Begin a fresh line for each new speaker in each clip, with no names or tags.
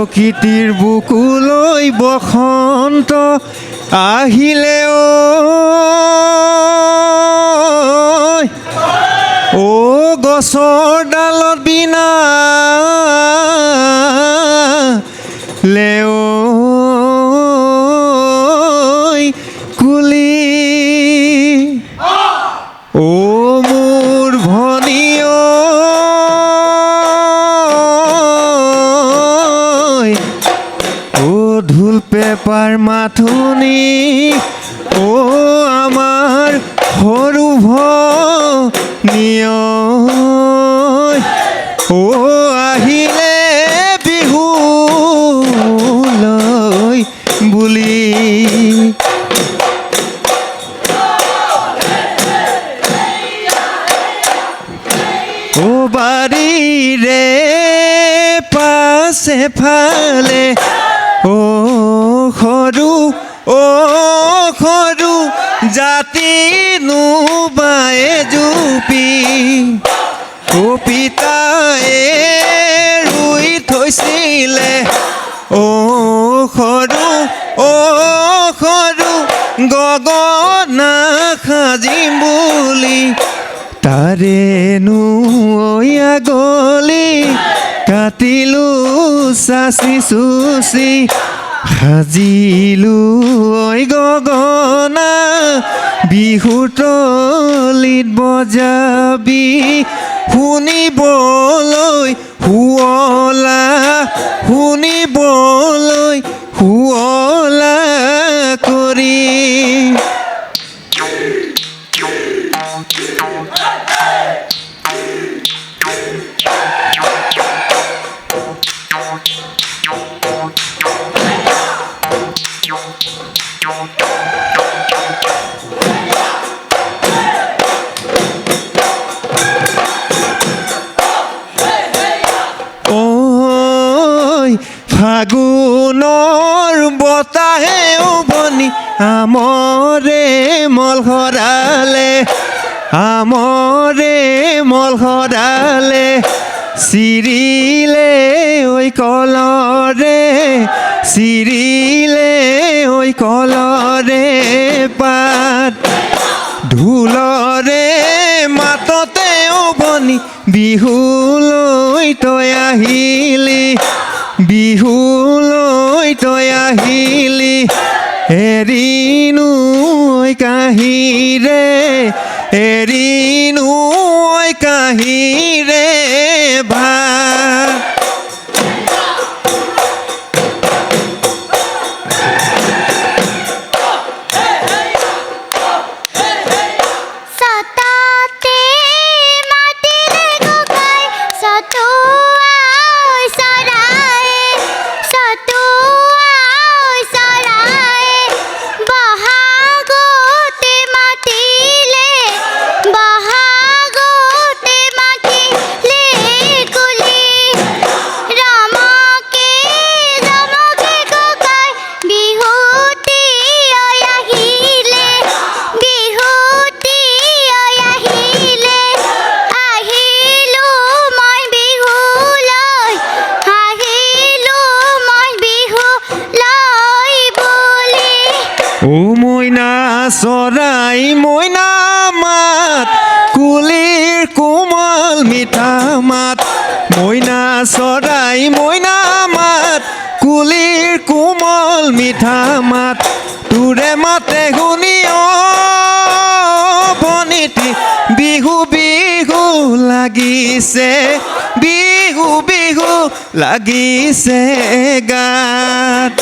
প্ৰকৃতিৰ বুকুলৈ বসন্ত আহিলে ঐ গছৰ ডালত বিনা লেও কুলি মোৰ ভনী ঢোল পেপাৰ মাথোনি আমাৰ সৰু ভনীয় আহিলে বিহুলৈ বুলি বাৰীৰে পাছে ফালে সৰু জাতি নুবায়ে জুপি পিতায়ে ৰুই থৈছিলে সৰু গগনা সাজিম বুলি তাৰেনো গলি কাটিলো চাচি চুচি সাজিলো গগনা বিহুৰ তলিত বজাবি শুনিবলৈ শুৱলা কৰি ফাগুনৰ বতাহে উভনি আমৰে মল সৰালে চিৰিলে কলৰে পাত ঢোলৰে মাততে উভনি বিহুলৈ তই আহিলি এৰিনো কাহিৰে ভাত মইনা চৰাই মইনা মাত কুলিৰ কোমল মিঠা মাত মইনা চৰাই মইনা মাত কুলিৰ কোমল মিঠা মাত তোৰে মাতে শুনি ভনীতি বিহু লাগিছে বিহু লাগিছে গাত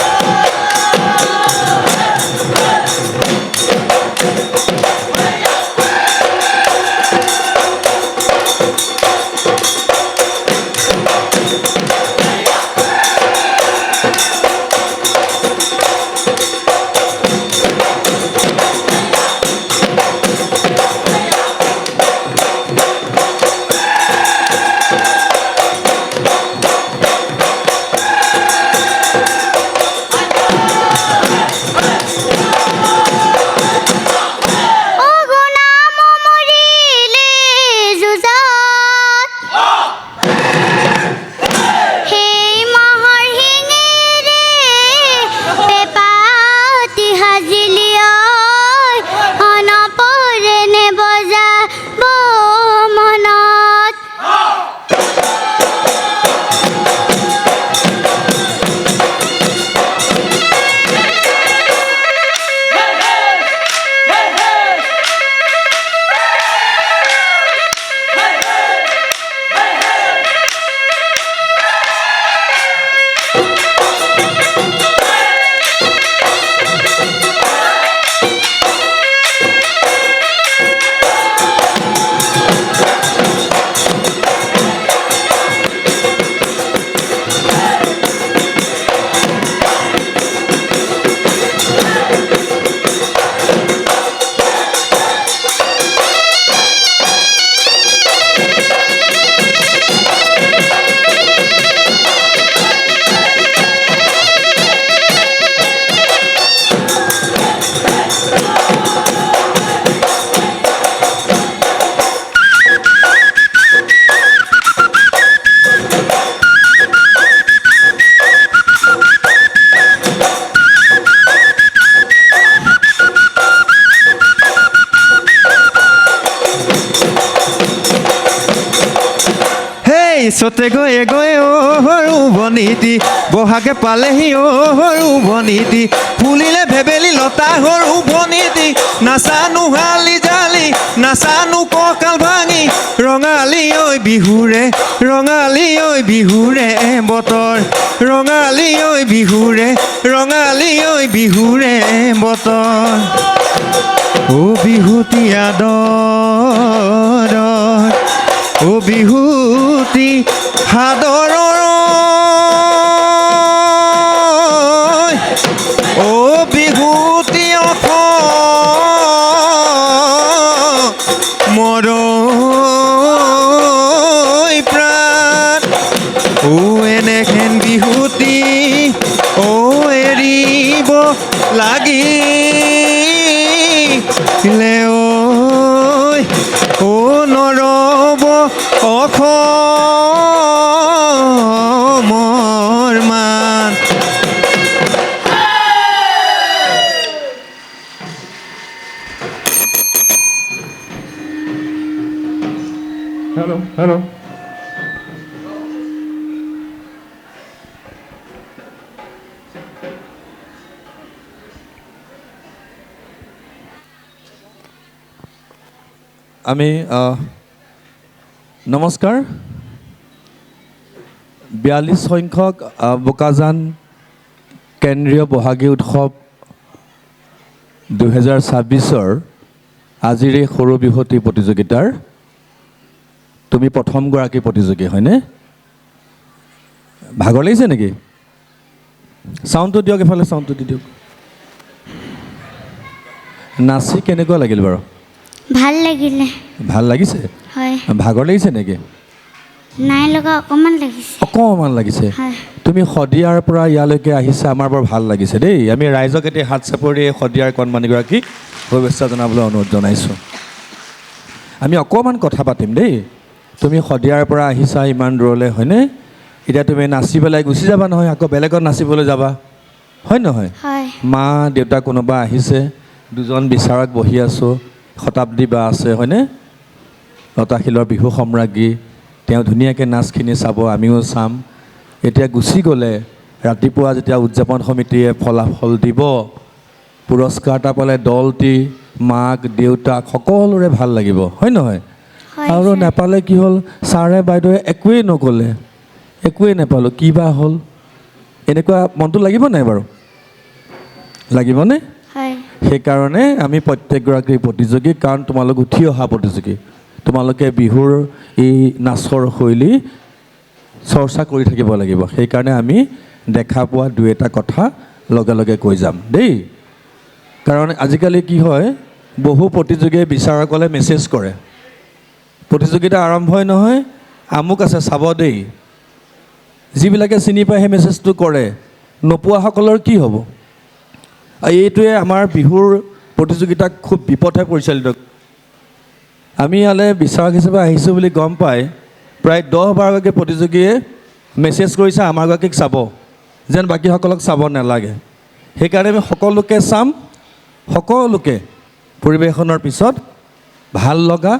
চতে গয়ে গয়ে সৰু বনিতি বহাগে পালেহি সৰু বনিতি ফুলিলে ভেবেলি লতা সৰু বনিতি নাচানো হালি জালি নাচানো কঁকাল ভাঙি ৰঙালী ঐ বিহুৰে বতৰ ৰঙালী ঐ বিহুৰে বতৰ ও বিহুতি আদৰ ও বিহুতি সাদৰৰ ও বিহুতি অসমৰ প্ৰাণ ও এনেহেন বিহুতি ও এৰিব লাগিলে ও নৰব অসমৰ মান
Hello. আমি নমস্কাৰ 42 সংখ্যক বোকাজান কেন্দ্ৰীয় বহাগী উৎসৱ 2026-ৰ আজিৰ এই সৰু বিহুতি প্ৰতিযোগিতাৰ তুমি প্ৰথমগৰাকী প্ৰতিযোগী হয়নে ভাগৰ লাগিছে নেকি সাউণ্ডটো দিয়ক এফালে সাউণ্ডটো দি দিয়ক নাচি কেনেকুৱা লাগিল বাৰু
ভাল লাগিলে
ভাল লাগিছে
হয়
ভাগৰ লাগিছে নেকি
নাই লগা অকমান লাগিছে হয়
তুমি শদিয়াৰ পৰা ইয়ালৈকে আহিছা আমাৰ বৰ ভাল লাগিছে দেই আমি ৰাইজক এটি হাত চাপৰি শদিয়াৰ কণমানিগৰাকীক শুভেচ্ছা জনাবলৈ অনুৰোধ জনাইছোঁ আমি অকণমান কথা পাতিম দেই তুমি শদিয়াৰ পৰা আহিছা ইমান দূৰলৈ হয়নে এতিয়া তুমি নাচি পেলাই গুচি যাবা নহয় আকৌ বেলেগত নাচিবলৈ যাবা হয় নহয়
হয়
মা দেউতা কোনোবা আহিছে দুজন বিচাৰক বহি আছোঁ শতাব্দী বা আছে হয়নে লতাশিলৰ বিহু সম্ৰাজ্ঞী তেওঁ ধুনীয়াকৈ নাচখিনি চাব আমিও চাম এতিয়া গুচি গ'লে ৰাতিপুৱা যেতিয়া উদযাপন সমিতিয়ে ফলাফল দিব পুৰস্কাৰ এটা পালে দলটি মাক দেউতাক সকলোৰে ভাল লাগিব হয় নহয় আৰু নেপালে কি হ'ল ছাৰে বাইদেৱে একোৱেই নক'লে একোৱেই নেপালোঁ কি বা হ'ল এনেকুৱা মনটো লাগিব নাই বাৰু লাগিবনে
হয়
সেইকাৰণে আমি প্ৰত্যেকগৰাকী প্ৰতিযোগী কাৰণ তোমালোক উঠি অহা প্ৰতিযোগী তোমালোকে বিহুৰ এই নাচৰ শৈলী চৰ্চা কৰি থাকিব লাগিব সেইকাৰণে আমি দেখা পোৱা দুই এটা কথা লগে লগে কৈ যাম দেই কাৰণ আজিকালি কি হয় বহু প্ৰতিযোগীয়ে বিচাৰকলে মেছেজ কৰে প্ৰতিযোগিতা আৰম্ভ হয় নহয় আমুক আছে চাব দেই যিবিলাকে চিনি পায় সেই মেছেজটো কৰে নোপোৱাসকলৰ কি হ'ব এইটোৱে আমাৰ বিহুৰ প্ৰতিযোগিতাক খুব বিপথে পৰিচালিত আমি ইয়ালৈ বিচাৰক হিচাপে আহিছোঁ বুলি গম পাই প্ৰায় 10-12গৰাকী প্ৰতিযোগীয়ে মেছেজ কৰিছে আমাৰগৰাকীক চাব যেন বাকীসকলক চাব নালাগে সেইকাৰণে আমি সকলোকে চাম সকলোকে পৰিৱেশনৰ পিছত ভাল লগা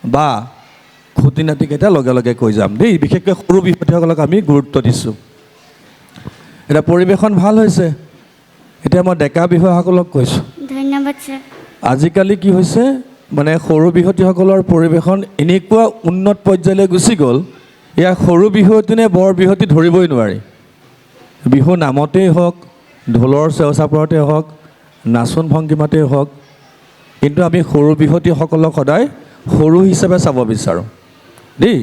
বা খুঁটি নাতিকেইটা লগে লগে কৈ যাম দেই বিশেষকৈ সৰু বিহুৱতীসকলক আমি গুৰুত্ব দিছোঁ এতিয়া পৰিৱেশন ভাল হৈছে এতিয়া মই ডেকা বিহুসকলক কৈছোঁ
ধন্যবাদ ছাৰ
আজিকালি কি হৈছে মানে সৰু বিহুৱতীসকলৰ পৰিৱেশন এনেকুৱা উন্নত পৰ্যায়লৈ গুচি গ'ল ইয়াৰ সৰু বিহুৱতী নে বৰ বিহুৱতী ধৰিবই নোৱাৰি বিহু নামতেই হওক ঢোলৰ চেওচাপৰতেই হওক নাচোন ভংগীমাতেই হওক কিন্তু আমি সৰু বিহুৱতীসকলক সদায় সৰু হিচাপে চাব বিচাৰোঁ দেই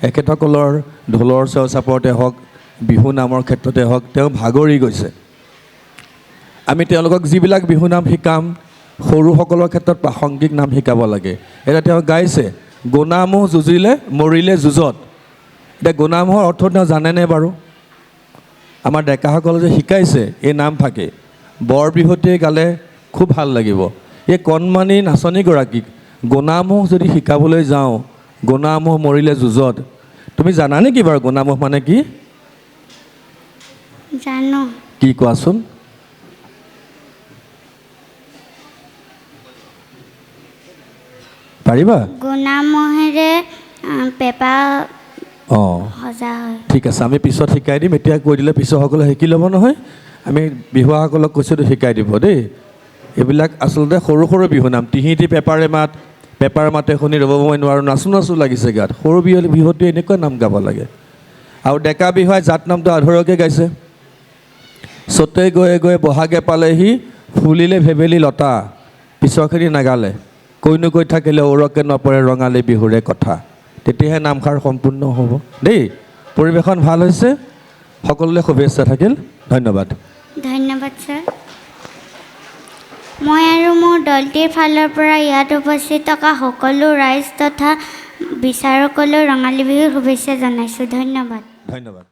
এখেতসকলৰ ঢোলৰ চেওচাপৰতে হওক বিহু নামৰ ক্ষেত্ৰতে হওক তেওঁ ভাগৰি গৈছে আমি তেওঁলোকক যিবিলাক বিহু নাম শিকাম সৰুসকলৰ ক্ষেত্ৰত প্ৰাসংগিক নাম শিকাব লাগে এতিয়া তেওঁ গাইছে গোনামুহ যুঁজিলে মৰিলে যুঁজত এতিয়া গোনামুহৰ অৰ্থ তেওঁ জানেনে বাৰু আমাৰ ডেকাসকলে যে শিকাইছে এই নাম ফাকে বৰ বিহুৱতীয়ে গালে খুব ভাল লাগিব এই কণমানি নাচনীগৰাকীক গোনামুহ যদি শিকাবলৈ যাওঁ গোনামুহ মৰিলে যুঁজত তুমি জানা নেকি বাৰু গোনামুহ মানে কি
জানো
কি কোৱাচোন পাৰিবা
গোনামহেৰে পেপা
ঠিক আছে আমি পিছত শিকাই দিম এতিয়া কৈ দিলে পিছৰসকলে শিকি ল'ব নহয় আমি বিহুৱাসকলক কৈছোঁ শিকাই দিব দেই এইবিলাক আচলতে সৰু সৰু বিহু নাম টিহিটি পেপাৰ মাতে শুনি ৰ'ব মই নোৱাৰোঁ নাচো নাচো লাগিছে গাত সৰু বিহুটোৱে এনেকুৱা নাম গাব লাগে আৰু ডেকা বিহুৱাই জাত নামটো আধৰুৱাকৈ গাইছে চ'তে গৈ গৈ বহাগে পালেহি ফুলিলে ভেবেলি লতা পিছৰখিনি নাগালে কৈনো কৈ থাকিলে ঔৰকে নপৰে ৰঙালী বিহুৰে কথা তেতিয়াহে নামষাৰ সম্পূৰ্ণ হ'ব দেই পৰিৱেশন ভাল হৈছে সকলোলৈ শুভেচ্ছা থাকিল ধন্যবাদ
ধন্যবাদ ছাৰ মই আৰু মোৰ দলটিৰ ফালৰ পৰা ইয়াত উপস্থিত থকা সকলো ৰাইজ তথা বিচাৰকলৈ ৰঙালী বিহুৰ শুভেচ্ছা জনাইছোঁ ধন্যবাদ
ধন্যবাদ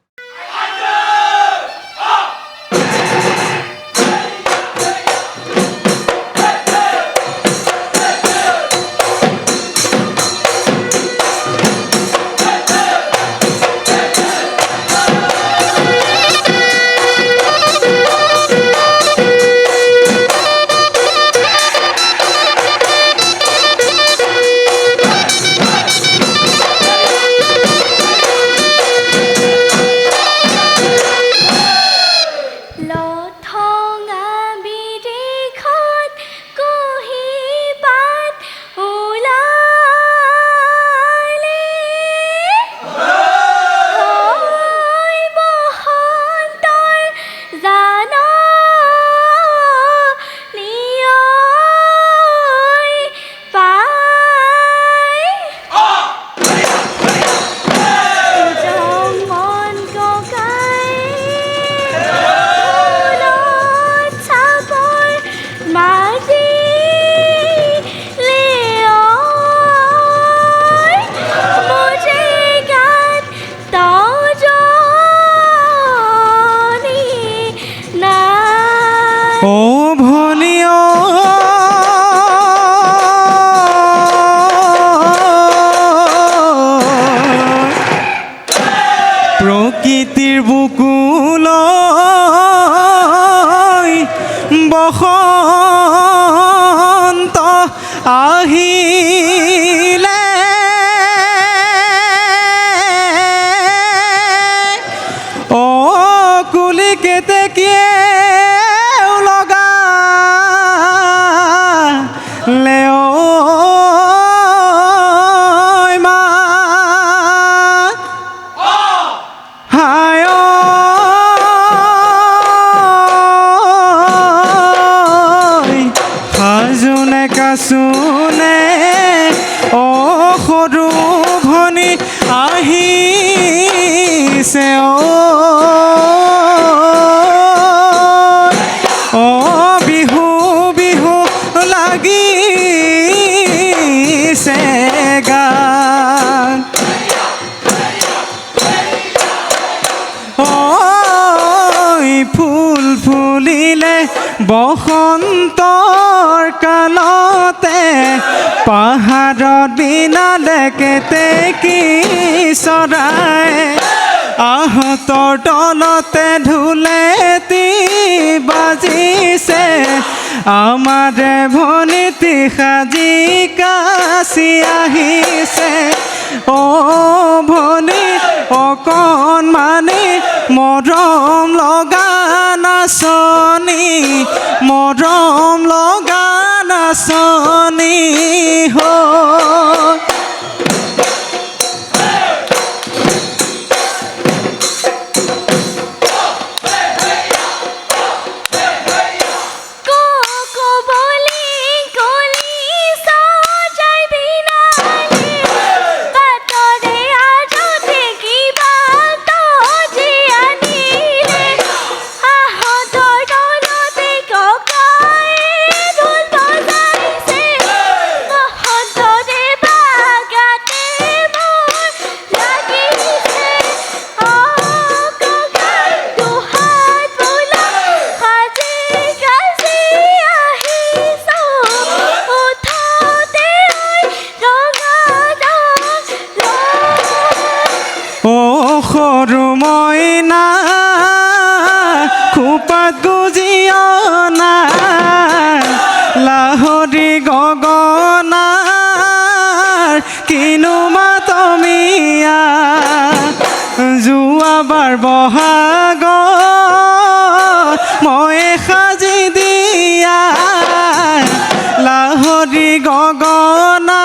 প্ৰকৃতিৰ বুকুলৈ বসন্ত আহিলে অ কুলি কেতেকীয়ে লগালে কাচুনে অ সৰু ভনী আহিছে অ বিহু বিহু লাগিছে গান ফুল ফুলিলে বসন্তৰ কালতে পাহাৰত বিনালে কেতেকী চৰাই আহঁতৰ তলতে ঢোলেটি বাজিছে আমাৰে ভনীতি সাজি কাচি আহিছে অ ভনী অকণমানি মৰম লগা নাচনী মৰম লগা নাচনী সৰু মইনা খোপাত গুজিয়না লাহৰি গগনাৰ কিনো মাতমীয়া যোৱা
যোৱাবাৰ বহাগত মই সাজি দিয়া লাহৰি গগনা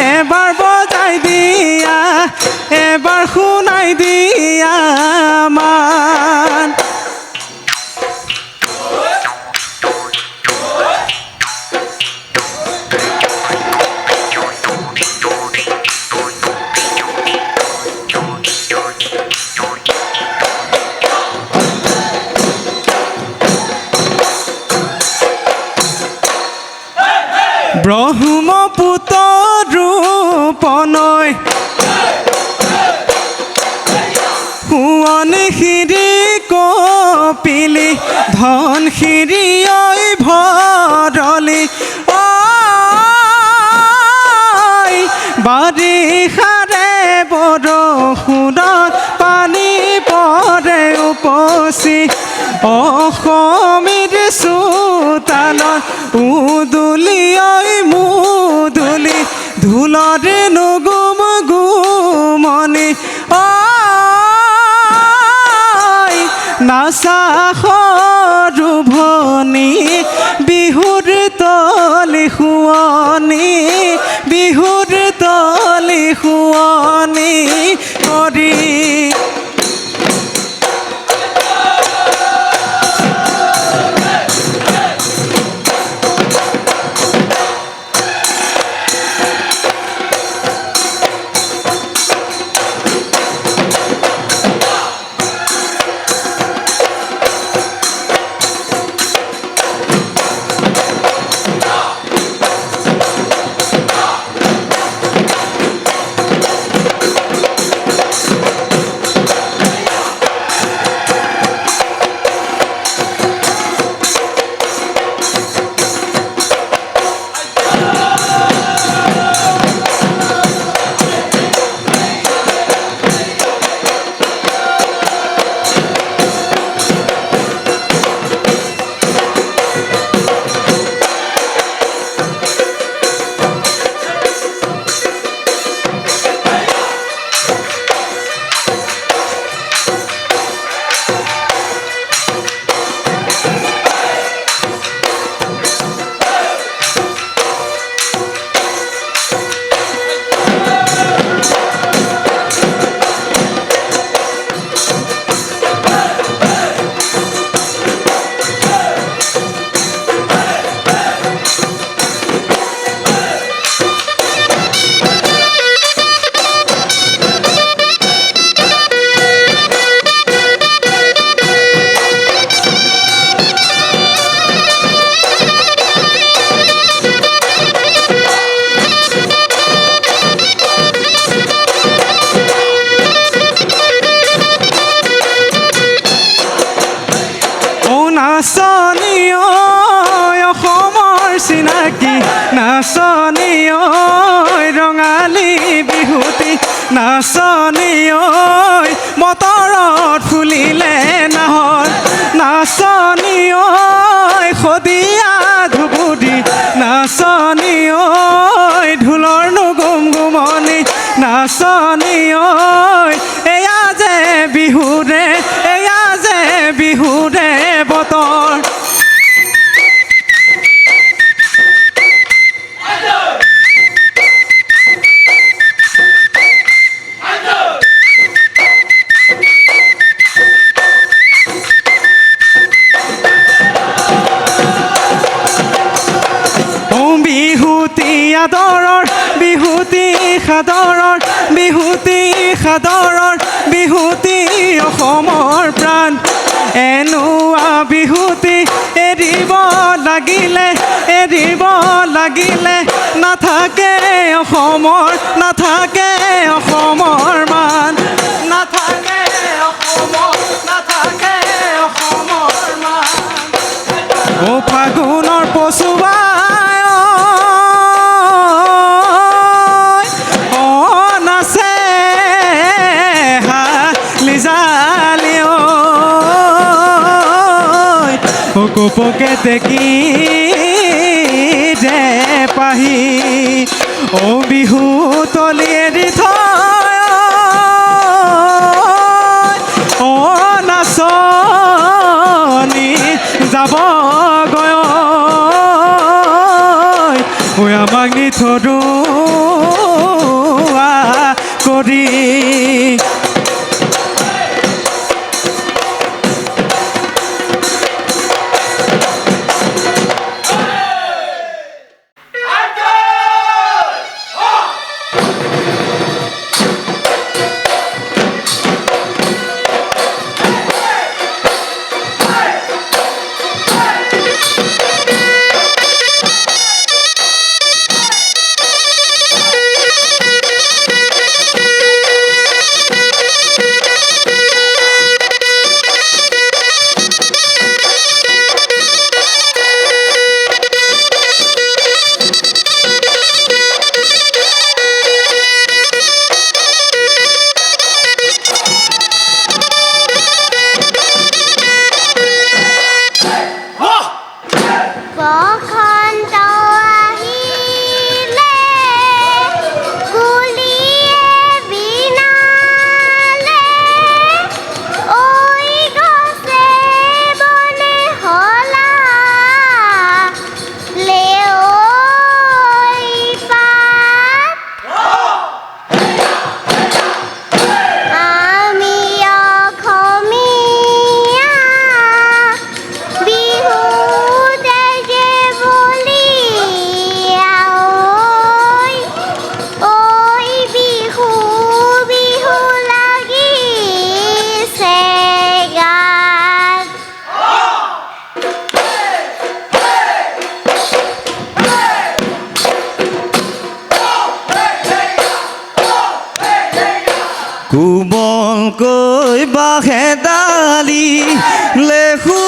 এবাৰ বজাই দিয়া এবাৰ শুনাই দিয়া মান ব্ৰহ্মপুত্ৰ ৰূপনৈ সোৱণি শিৰি কপিলি ধনশিৰি ঐ ভৰলি বাৰিষাৰে বৰষুণত পানী পৰে উপচি অসমীৰ চোতালত উদুলি ঐ মুদুলি ঢোলৰে নুগুম গুমনি নাচা সৰু ভনী বিহুৰ তলি শুৱনি বিহুৰ তলি শুৱনি কৰি নাচনী ঐ অসমৰ চিনাকি নাচনী ঐ ৰঙালী বিহুতি নাচনী ঐ বতৰত ফুলিলে নাহৰ নাচনী ঐ সদিয়া ধুবুৰী নাচনী ঐ ঢোলৰ নুগুম গুমনি নাচনী ঐ এয়া যে বিহুৰে এয়া যে বিহুৰে বতৰ বিহুতি আদৰৰ বিহুতি সাদৰৰ বিহুতি সাদৰৰ বিহুতি অসমৰ প্ৰাণ এনুৱা বিহুতি এৰিব লাগিলে নাথাকে অসমৰ মান নাথাকে অসমৰ মান ও ফাগুনৰ পচুৱা কোপকে দেখি যে পাহি ও বিহু তলি এৰি থয় কৰি
বসন্ত আহিলে কুলিয়ে বিনালে ঐ গছে বনে হলা লেঐ পাত আমি অসমীয়া বিহু তেজে বলি ঐ বিহু বিহু লাগিছে গাত
কোমলকৈ বাঁহে ডালি লেহু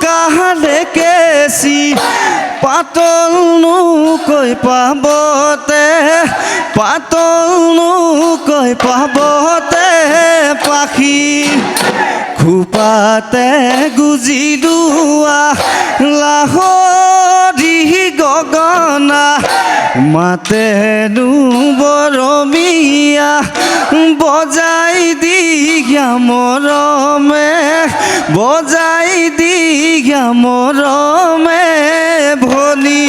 কাহালে কেচি পাতলনোকৈ পাবতে পাতলনোকৈ পাবতে পাখি খোপাতে গুজি লোৱা লাহৰি গগনা মাতেনো বৰমীয়া বজাই দিঘা মৰমে বজাই দিঘা মৰমে ভনী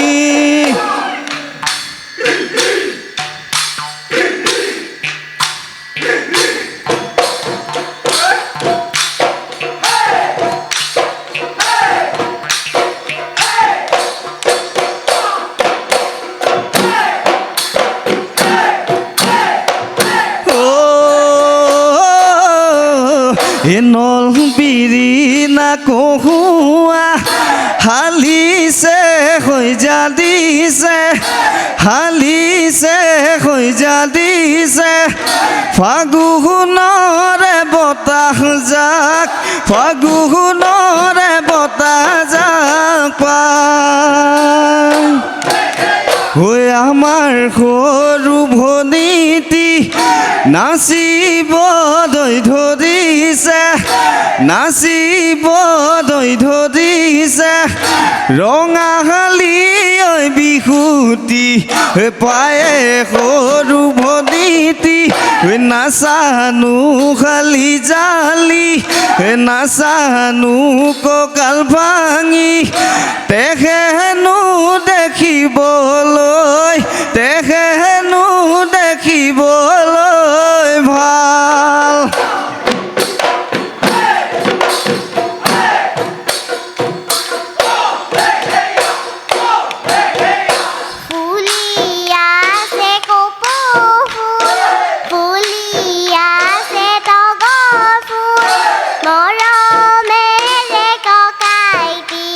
নল বিৰি না কহুৱা হালিছে হৈ যা দিছে হালিছে হৈ যা দিছে ফাগুণৰে বতাহ যাক ফাগুণৰে বতাহ যাক পাই হৈ আমাৰ সৰু ভনীতি নাচিব দৈ ধৰিছে নাচিব দৈ ধৰিছে ৰঙাহালি ঐ বিহুতি পায়ে সৰু ভনীতি নাচানো খালি জালি নাচানো কঁকাল ভাঙি তেখেনো দেখিবলৈ তেখেনো দেখিবলৈ ভাল
ফুলিয়াছে কপৌ ফুল ফুলিয়াছে তগৰ ফুল মৰমেৰে ককাইটি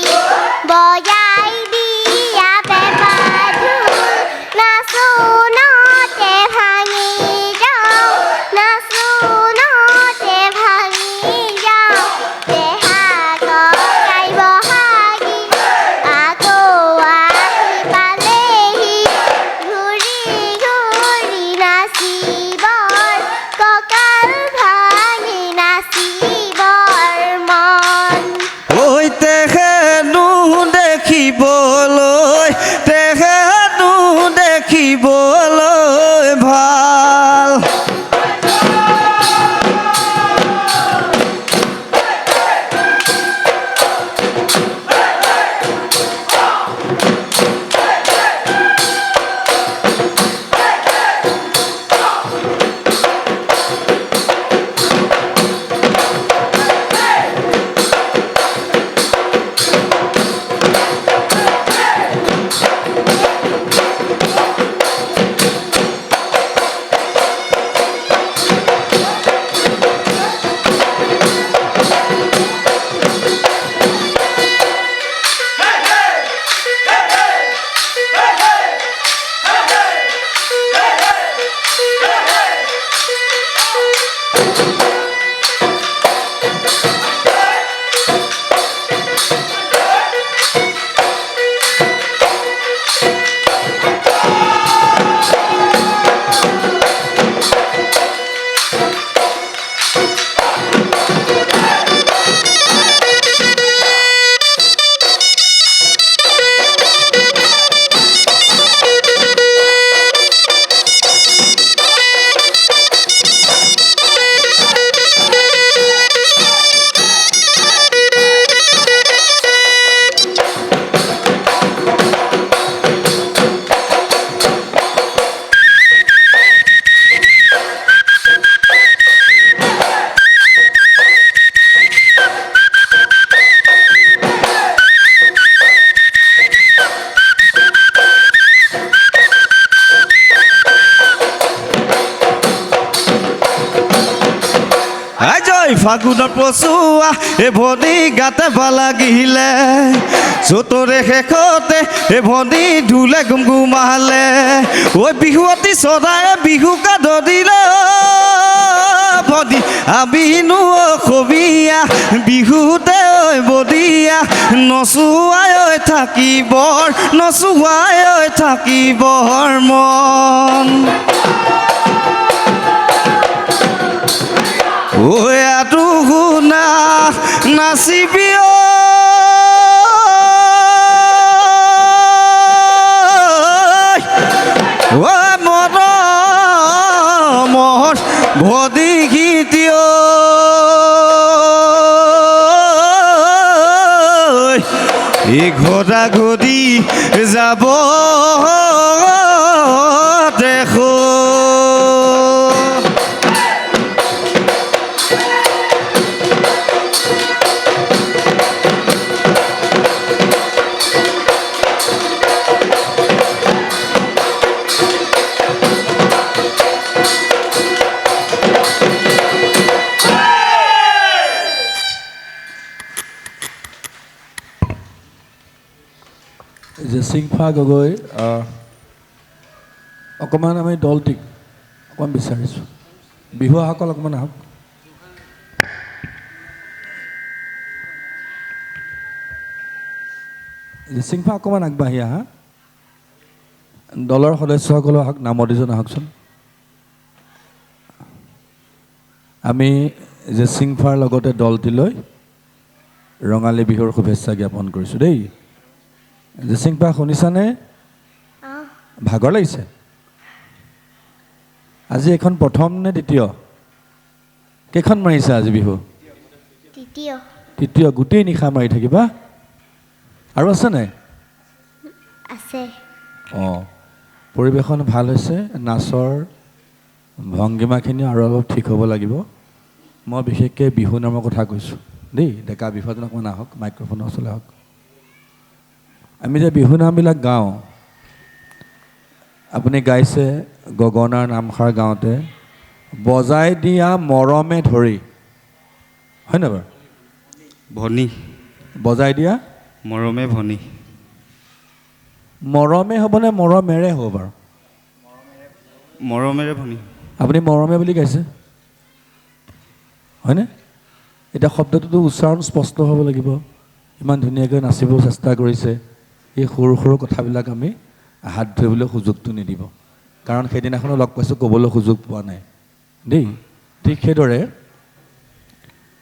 বজাই দিয়া পেপা ঢোল নাচোনতে ভাঙি যাওঁ নাচোনতে ভাঙি যাওঁ দেহা ককাই বহাগী আকৌ আহি পালেহি ঘূৰি ঘূৰি নাচিবৰ কঁকাল ভাঙি নাচিবৰ মন
ঐ তেখেনো দেখিবলৈ তেখেনো দেখিবলৈ ভাল জয় ফাগুনৰ পচুৱা এ ভনী গাতে পালাগিলে চতৰে শেষতে এ ভনী ঢোলে গুমগুমালে ঐ বিহুৱতী চৰাই বিহুকা ধৰিলে ভনী আমিনো অসমীয়া বিহুতে ঐ বদিয়া নচুৱাই ঐ থাকিবৰ নচুৱাই ঐ থাকিবৰ মন আটো শুনা নাচিবি মৰমৰ ভদি গীতিয় ঘটা ঘটি যাব দেখো
জেচিংফা গগৈ অকণমান আমি দলটিক অকণমান বিচাৰিছোঁ বিহুৱাসকল অকণমান আহক জেচিংফা অকণমান আগবাঢ়ি আহা দলৰ সদস্যসকলো আহক নামতিজন আহকচোন আমি জেচিংফাৰ লগতে দলটিলৈ ৰঙালী বিহুৰ শুভেচ্ছা জ্ঞাপন কৰিছোঁ দেই জেচিংফা শুনিছানে ভাগৰ লাগিছে আজি এখন প্ৰথম নে দ্বিতীয় কেইখন মাৰিছা আজি বিহু তৃতীয় গোটেই নিশা মাৰি থাকিবা আৰু আছে নাই
আছে
অঁ পৰিৱেশন ভাল হৈছে নাচৰ ভংগীমাখিনি আৰু অলপ ঠিক হ'ব লাগিব মই বিশেষকৈ বিহু নামৰ কথা কৈছোঁ দেই ডেকা বিহুজন অকণমান আহক মাইক্ৰফোনৰ ওচৰলৈ আহক আমি যে বিহু নামবিলাক গাওঁ আপুনি গাইছে গগনাৰ নামষাৰ গাওঁতে বজাই দিয়া মৰমে ধৰি হয়নে বাৰু
ভনী
বজাই দিয়া
মৰমে ভনী
মৰমে হ'বনে মৰমেৰে হ'ব বাৰু
মৰমেৰে ভনী
আপুনি মৰমে বুলি গাইছে হয়নে এতিয়া শব্দটোতো উচ্চাৰণ স্পষ্ট হ'ব লাগিব ইমান ধুনীয়াকৈ নাচিব চেষ্টা কৰিছে এই সৰু সৰু কথাবিলাক আমি হাত ধৰিবলৈ সুযোগটো নিদিব কাৰণ সেইদিনাখনো লগ পাইছোঁ ক'বলৈ সুযোগ পোৱা নাই দেই ঠিক সেইদৰে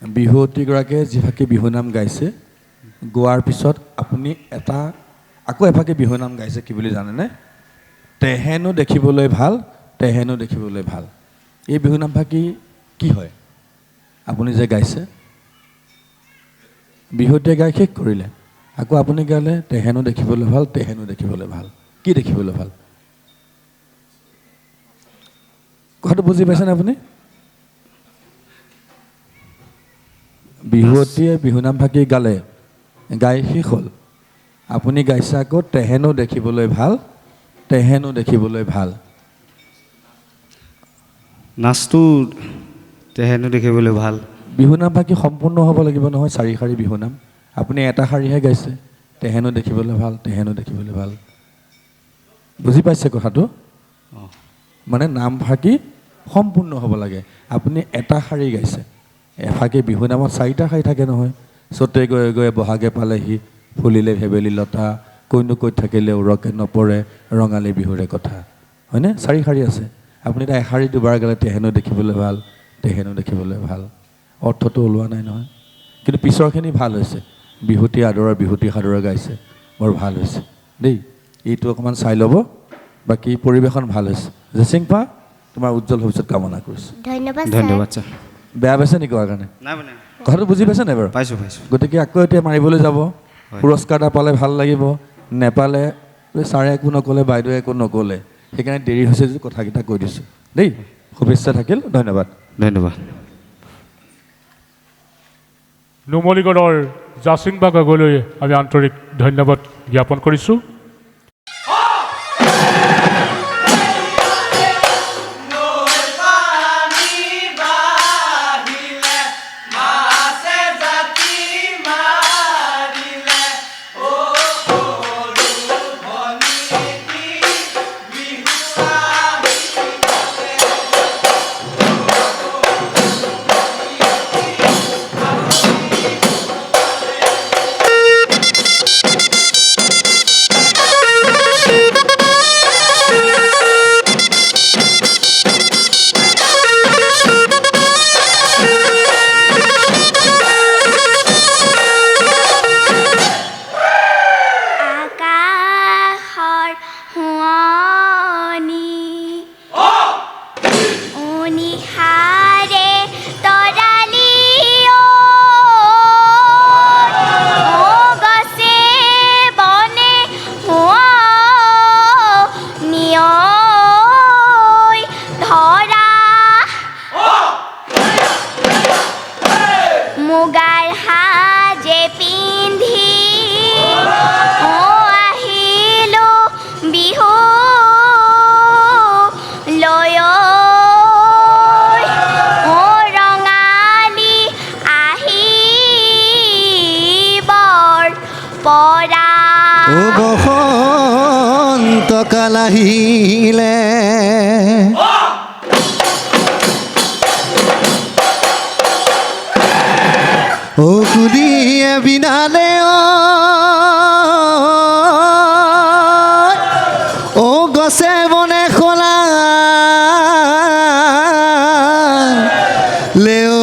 বিহুৱতীগৰাকীয়ে যিভাগে বিহুনাম গাইছে গোৱাৰ পিছত আপুনি আকৌ এভাগে বিহুনাম গাইছে কি বুলি জানেনে তেহেনো দেখিবলৈ ভাল তেহেনো দেখিবলৈ ভাল এই বিহুনামভাগি কি হয় আপুনি যে গাইছে বিহুৱতীয়ে গাই শেষ কৰিলে আকৌ আপুনি গালে তেহেনো দেখিবলৈ ভাল তেহেনো দেখিবলৈ ভাল কি দেখিবলৈ ভাল কথাটো বুজি পাইছেনে আপুনি বিহুৱতীয়ে বিহুনামভাগি গালে গাই শেষ হ'ল আপুনি গাইছে আকৌ তেহেনো দেখিবলৈ ভাল তেহেনো দেখিবলৈ ভাল
নাচটো তেহেনো দেখিবলৈ ভাল
বিহুনামভাগি সম্পূৰ্ণ হ'ব লাগিব নহয় চাৰি শাৰী বিহুনাম আপুনি এটা শাৰীহে গাইছে তেহেনো দেখিবলৈ ভাল তেহেনো দেখিবলৈ ভাল বুজি পাইছে কথাটো মানে নামভাগি সম্পূৰ্ণ হ'ব লাগে আপুনি এটা শাৰী গাইছে এভাগে বিহুনামত চাৰিটা শাৰী থাকে নহয় চতে গৈ গৈ বহাগে পালেহি ফুলিলে ভেবেলি লতা কৈনো কৈ থাকিলে উৰকে নপৰে ৰঙালী বিহুৰে কথা হয়নে চাৰি শাৰী আছে আপুনি এটা এশাৰী দুবাৰ গালে তেহেনো দেখিবলৈ ভাল তেহেনো দেখিবলৈ ভাল অৰ্থটো ওলোৱা নাই নহয় কিন্তু পিছৰখিনি ভাল হৈছে বিহুতী আদৰৰ বিহুতী সাদৰে গাইছে বৰ ভাল হৈছে দেই এইটো অকণমান চাই ল'ব বাকী পৰিৱেশন ভাল হৈছে জেচিংফা তোমাৰ উজ্জ্বল ভৱিষ্যত কামনা কৰিছোঁ
ধন্যবাদ ছাৰ
বেয়া পাইছে নেকি কোৱাৰ কাৰণে
নাই মানে
কথাটো বুজি পাইছে নাই বাৰু
পাইছোঁ পাইছোঁ
গতিকে আকৌ এতিয়া মাৰিবলৈ যাব পুৰস্কাৰ এটা পালে ভাল লাগিব নেপালে ছাৰে একো নক'লে বাইদেৱে একো নক'লে সেইকাৰণে দেৰি হৈছে যদি কথাকেইটা কৈ দিছোঁ দেই শুভেচ্ছা থাকিল ধন্যবাদ
ধন্যবাদ
নুমলীগড়ৰ জাচিংফা গগৈলৈ আমি আন্তৰিক ধন্যবাদ জ্ঞাপন কৰিছোঁ
নিশাৰে তৰালি ঐ, ও গছে বনে নিয়ৈ ধৰা মুগাৰ সাজে পিন্ধি আহিলো বিহু লৈ ৰঙালী আহিবৰ পৰা
ও বসন্ত কাল আহিলে ও কুলিয়ে বিনালে ও গছে বনে খোলা লেও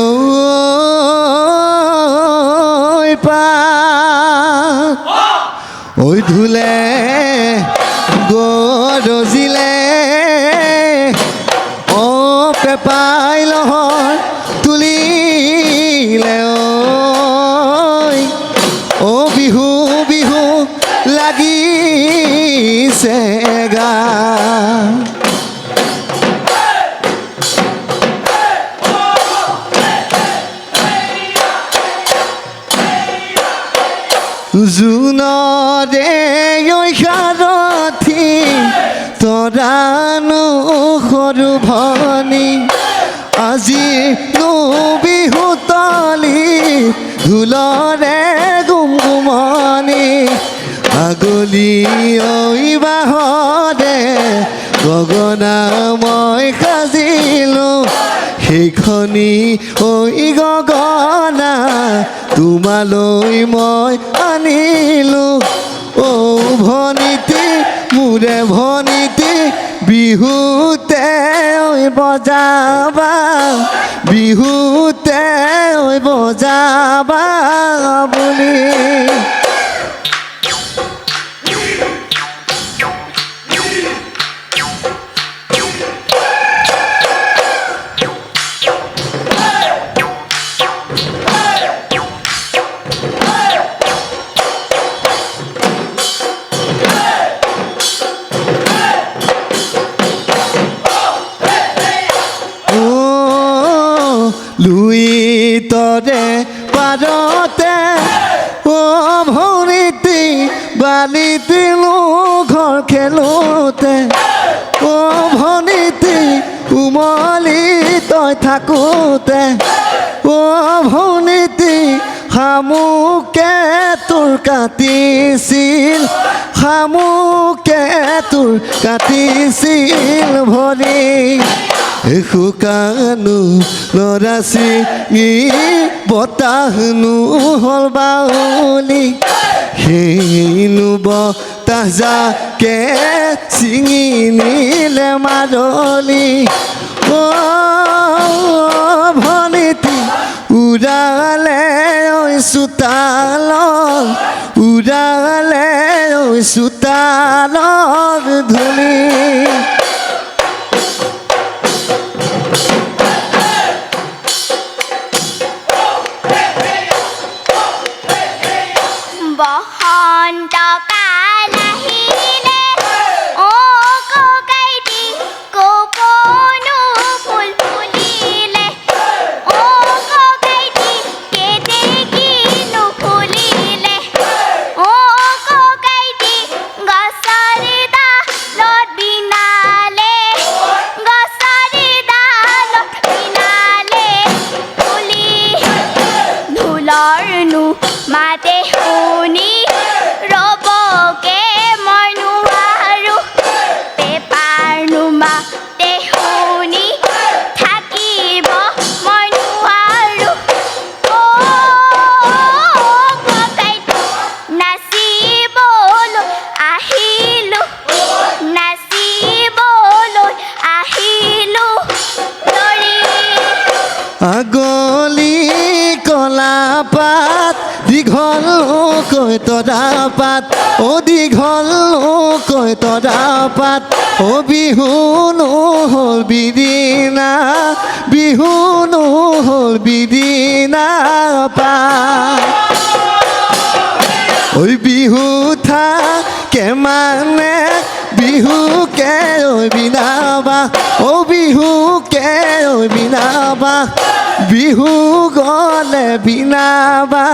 পা ওই ধুলে গৰজিলে ও পেপাই লহৰ তুলিলে ও বিহু বিহু লাগিছে গা জোনৰে সাৰথি তৰানো সৰু ভনী আজি বিহু তলি ঢোলৰে গুমগুমনি আগলি বাহৰে গগনা মই সাজিলোঁ সেইখনি গগনা তোমালৈ মই আনিলোঁ ও ভনীতি মোৰে ভনীতি বিহুতে বজাবা বিহুতে বজাবা বুলি লুই তৰে পাৰতে ও ভনীতি বালিতি ঘৰ খেলোতে ও ভনীতি উমলি তই থাকোতে ও ভনীতি শামুকে তোৰ কাটিছিল শামুকে তোৰ কাটিছিল ভৰি শুকানো লৰাচি বতাহনো হ'ল বাউলি সেইনো বতাহ যাকে ছিঙি নিলে মাদলি ও ভনীতি উৰালে চোতালৰ উৰালে চোতালৰ ধূলি
বসন্ত কাল আহিলে ও ককাইটি কোপনো ফুল ফুলিলে ও ককাইটি কেতেকীনো ফুলিলে ও ককাইটি গছৰ ডালত বিনালে গছৰ ডালত বিনালে ফুলি ঢোলৰনো মাতে শুনি ৰবকে মই নোৱাৰো পেপাৰনো মাতে শুনি থাকিব মই নোৱাৰো ও ককাইটি নাচিবলৈ আহিলোঁ নাচিবলৈ আহিলোঁ লৰি
আগলি কলা পাত দীঘলকৈ
কৈ তৰা পাত অ দীঘল কৈ তৰা পাত অ বিহু নহ'ল বিদিনা বিহু নহ'ল বিদিনা পাত ঐ বিহু থাকে মানে বিহুকে ঐ বিনাবা অ বিহুকে ঐ বিনাবা বিহু গ'লে বিনাবা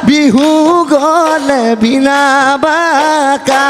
বিহু গ'লে বিনাবা কা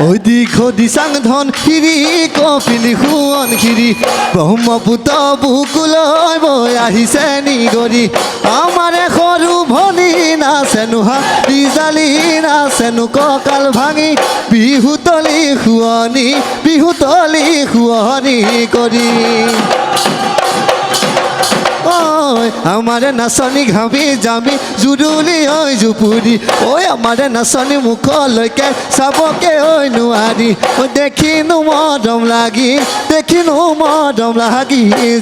ঐ দিখো দিচাং ধন খিৰি কপিলি সোৱন খিৰি ব্ৰহ্মপুত্ৰ বুকুলৈ বৈ আহিছে নিগৰি আমাৰে সৰু ভনী নাচেনো হাতী জালি নাচেনো কঁকাল ভাঙি বিহুতলি শুৱনি কৰি ঐ আমাৰে নাচনী ঘামি জামি জুৰুলি ঐ জুপুৰি ঐ আমাৰে নাচনী মুখলৈকে চাবকে ঐ নোৱাৰি ঐ দেখিনো মৰম লাগি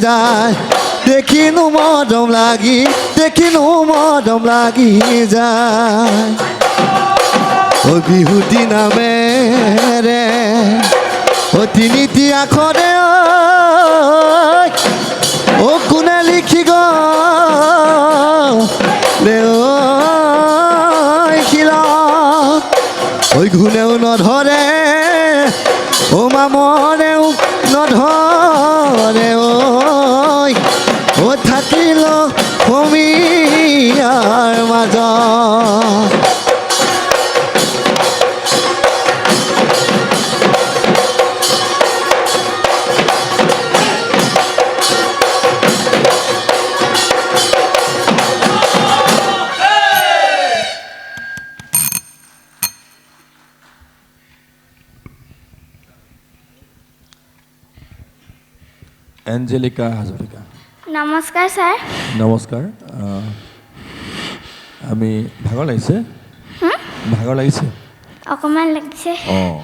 যায় দেখিনো মৰম লাগি যায় ঐ বিহু দিনা মেৰে ঐ তিনিটি আখৰে ঐ কোনে লিখি গ'লে ঐ ঘূণেও নধৰে ও মামৰেও নধৰে ঐ থাকিল সমীয়াৰ মাজত
এঞ্জেলিকা হাজৰিকা।
নমস্কাৰ ছাৰ।
নমস্কাৰ। আমি ভাগৰ লাগিছে
অকণমান লাগিছে।
অঁ,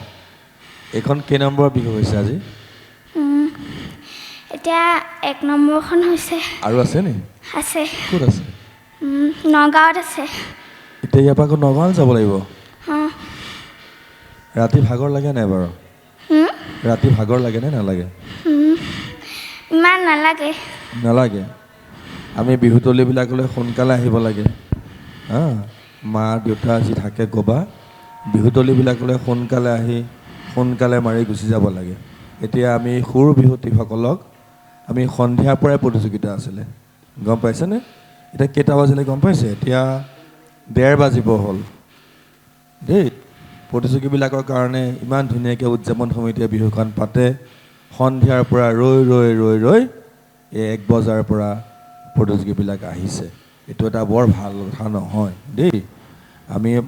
এইখন কেই নম্বৰৰ বিহু হৈছে আজি?
এতিয়া 1 নম্বৰখন হৈছে।
আৰু আছে নি?
আছে।
ক'ত আছে?
নগাঁৱত আছে।
এতিয়া ইয়াৰ পৰা আকৌ নগাঁৱলৈ যাব লাগিব।
অঁ।
ৰাতি ভাগৰ লাগে নাই বাৰু? ৰাতি ভাগৰ লাগে নে নালাগে?
ইমান নালাগে।
নালাগে। আমি বিহুতলিবিলাকলৈ সোনকালে আহিব লাগে। হা, মা দেউতা যি থাকে ক'বা, বিহুতলিবিলাকলৈ সোনকালে আহি সোনকালে মাৰি গুচি যাব লাগে। এতিয়া আমি সৰু বিহুতীসকলক আমি সন্ধিয়াৰ পৰাই প্ৰতিযোগিতা আছিলে, গম পাইছেনে? এতিয়া কেইটা বাজিলে গম পাইছে? এতিয়া 1:30 বাজিব হ'ল দেই। প্ৰতিযোগীবিলাকৰ কাৰণে ইমান ধুনীয়াকৈ উদযাপন সমিতিয়ে বিহুখন পাতে। সন্ধিয়াৰ পৰা ৰৈ এই 1 বজাৰ পৰা প্ৰতিযোগীবিলাক আহিছে। এইটো এটা বৰ ভাল কথা নহয় দেই।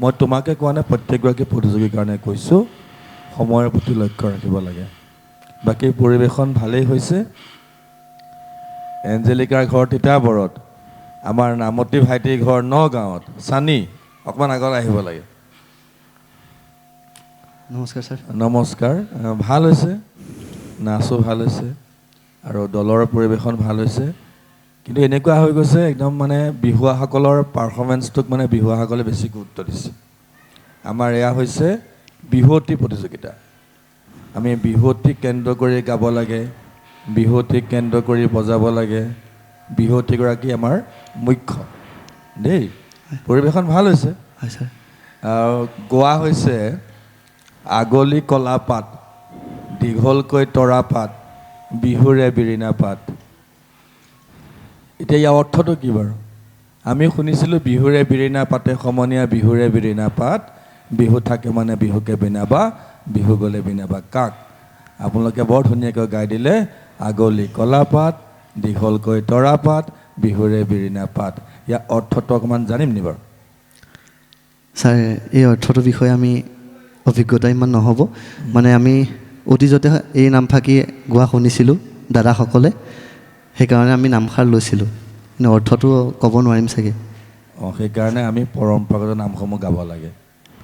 মই তোমাকে কোৱা নাই, প্ৰত্যেকগৰাকী প্ৰতিযোগীৰ কাৰণে কৈছোঁ, সময়ৰ প্ৰতি লক্ষ্য ৰাখিব লাগে। বাকী পৰিৱেশন ভালেই হৈছে। এঞ্জেলিকাৰ ঘৰ তিতাবৰত, আমাৰ নামতী ভাইটিৰ ঘৰ নগাঁৱত। চানি অকণমান আগত আহিব লাগে।
নমস্কাৰ ছাৰ।
নমস্কাৰ। ভাল হৈছে, নাচো ভাল হৈছে আৰু দলৰ পৰিৱেশন ভাল হৈছে। কিন্তু এনেকুৱা হৈ গৈছে একদম মানে বিহুৱাসকলৰ পাৰফৰ্মেঞ্চটোক মানে বিহুৱাসকলে বেছি গুৰুত্ব দিছে। আমাৰ এয়া হৈছে বিহুৱতী প্ৰতিযোগিতা। আমি বিহুৱতীক কেন্দ্ৰ কৰি গাব লাগে, বিহুৱতীক কেন্দ্ৰ কৰি বজাব লাগে। বিহুৱতীগৰাকী আমাৰ মুখ্য দেই। পৰিৱেশন ভাল হৈছে।
হয় ছাৰ।
গোৱা হৈছে আগলি কলা পাত, দীঘলকৈ তৰা পাত, বিহুৰে বিৰিণা পাত। এতিয়া ইয়াৰ অৰ্থটো কি বাৰু? আমি শুনিছিলোঁ বিহুৰে বিৰিণা পাতে সমনীয়া, বিহুৰে বিৰিণা পাত, বিহু থাকে মানে বিহুকে বিনাবা, বিহু গ'লে বিনাবা কাক। আপোনালোকে বৰ ধুনীয়াকৈ গাই দিলে, আগলি কলা পাত, দীঘলকৈ তৰা পাত, বিহুৰে বিৰিণা পাত। ইয়াৰ অৰ্থটো অকণমান জানিম নি বাৰু?
ছাৰ, এই অৰ্থটোৰ বিষয়ে আমি অভিজ্ঞতা ইমান নহ'ব। মানে আমি অতীজতে এই নামফাকে গোৱা শুনিছিলোঁ দাদাসকলে, সেইকাৰণে আমি নামষাৰ লৈছিলোঁ, কিন্তু অৰ্থটো ক'ব নোৱাৰিম চাগে।
সেইকাৰণে আমি পৰম্পৰাগত নামসমূহ গাব লাগে।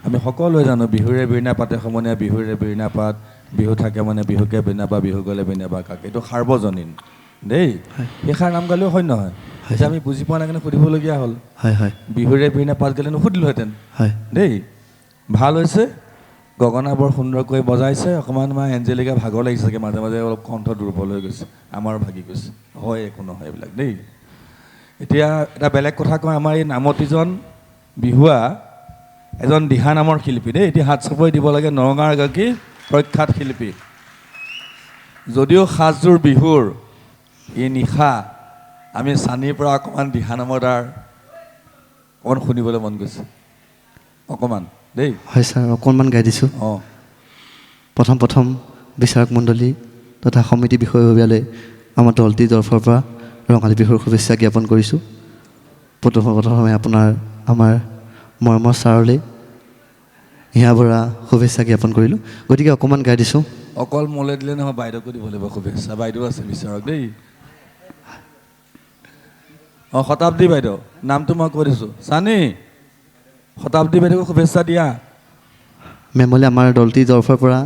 আমি সকলোৱে জানো বিহুৰে বিৰিণা পাতে সমনীয়া, বিহুৰে বিৰিণা পাত, বিহু থাকে মানে বিহুকে বিনাবা, বিহু গ'লে বিনাবা কাক। এইটো সাৰ্বজনীন দেই। সেইষাৰ নাম গালেও হয় নহয়? এতিয়া আমি বুজি পোৱা নাই কাৰণে সুধিবলগীয়া হ'ল।
হয় হয়
বিহুৰে বিৰিণা পাত গালে নুসুধিলোহেঁতেন
হয়
দেই। ভাল হৈছে। গগনা বৰ সুন্দৰকৈ বজাইছে। অকণমান আমাৰ এঞ্জেলিকা ভাগৰ লাগিছে চাগে, মাজে মাজে অলপ কণ্ঠ দুৰ্বল হৈ গৈছে, আমাৰো ভাগি গৈছে। হয়, একো নহয় এইবিলাক দেই। এতিয়া এটা বেলেগ কথা কওঁ, আমাৰ এই নামতীজন বিহুৱা এজন দিহা নামৰ শিল্পী দেই। এতিয়া হাত চাপৰি দিব লাগে। নগাঁৱৰ এগৰাকী প্ৰখ্যাত শিল্পী। যদিও সাজযোৰ বিহুৰ, এই নিশা আমি চানিৰ পৰা অকণমান দিহা নামৰ তাৰ অকণমান শুনিবলৈ মন গৈছে, অকণমান দেই।
হয় ছাৰ, অকণমান গাই দিছোঁ। প্ৰথম বিচাৰক মণ্ডলী তথা সমিতি বিষয়ববীয়ালৈ আমাৰ দলটিৰ তৰফৰ পৰা ৰঙালী বিহুৰ শুভেচ্ছা জ্ঞাপন কৰিছোঁ। প্ৰথমে আমাৰ মৰমৰ ছাৰলৈ হিয়া বৰা শুভেচ্ছা জ্ঞাপন কৰিলোঁ। গতিকে অকণমান গাই দিছোঁ।
অকল মোলৈ দিলে নহয়, বাইদেউকো দিব লাগিব শুভেচ্ছা। বাইদেউ আছে বিচাৰক দেই। শতাব্দী বাইদেউ, নামটো মই কৈ দিছোঁ। চানি, শতাব্দী বাইদেউক শুভেচ্ছা দিয়া।
মেমলৈ আমাৰ দলটিৰ তৰফৰ পৰা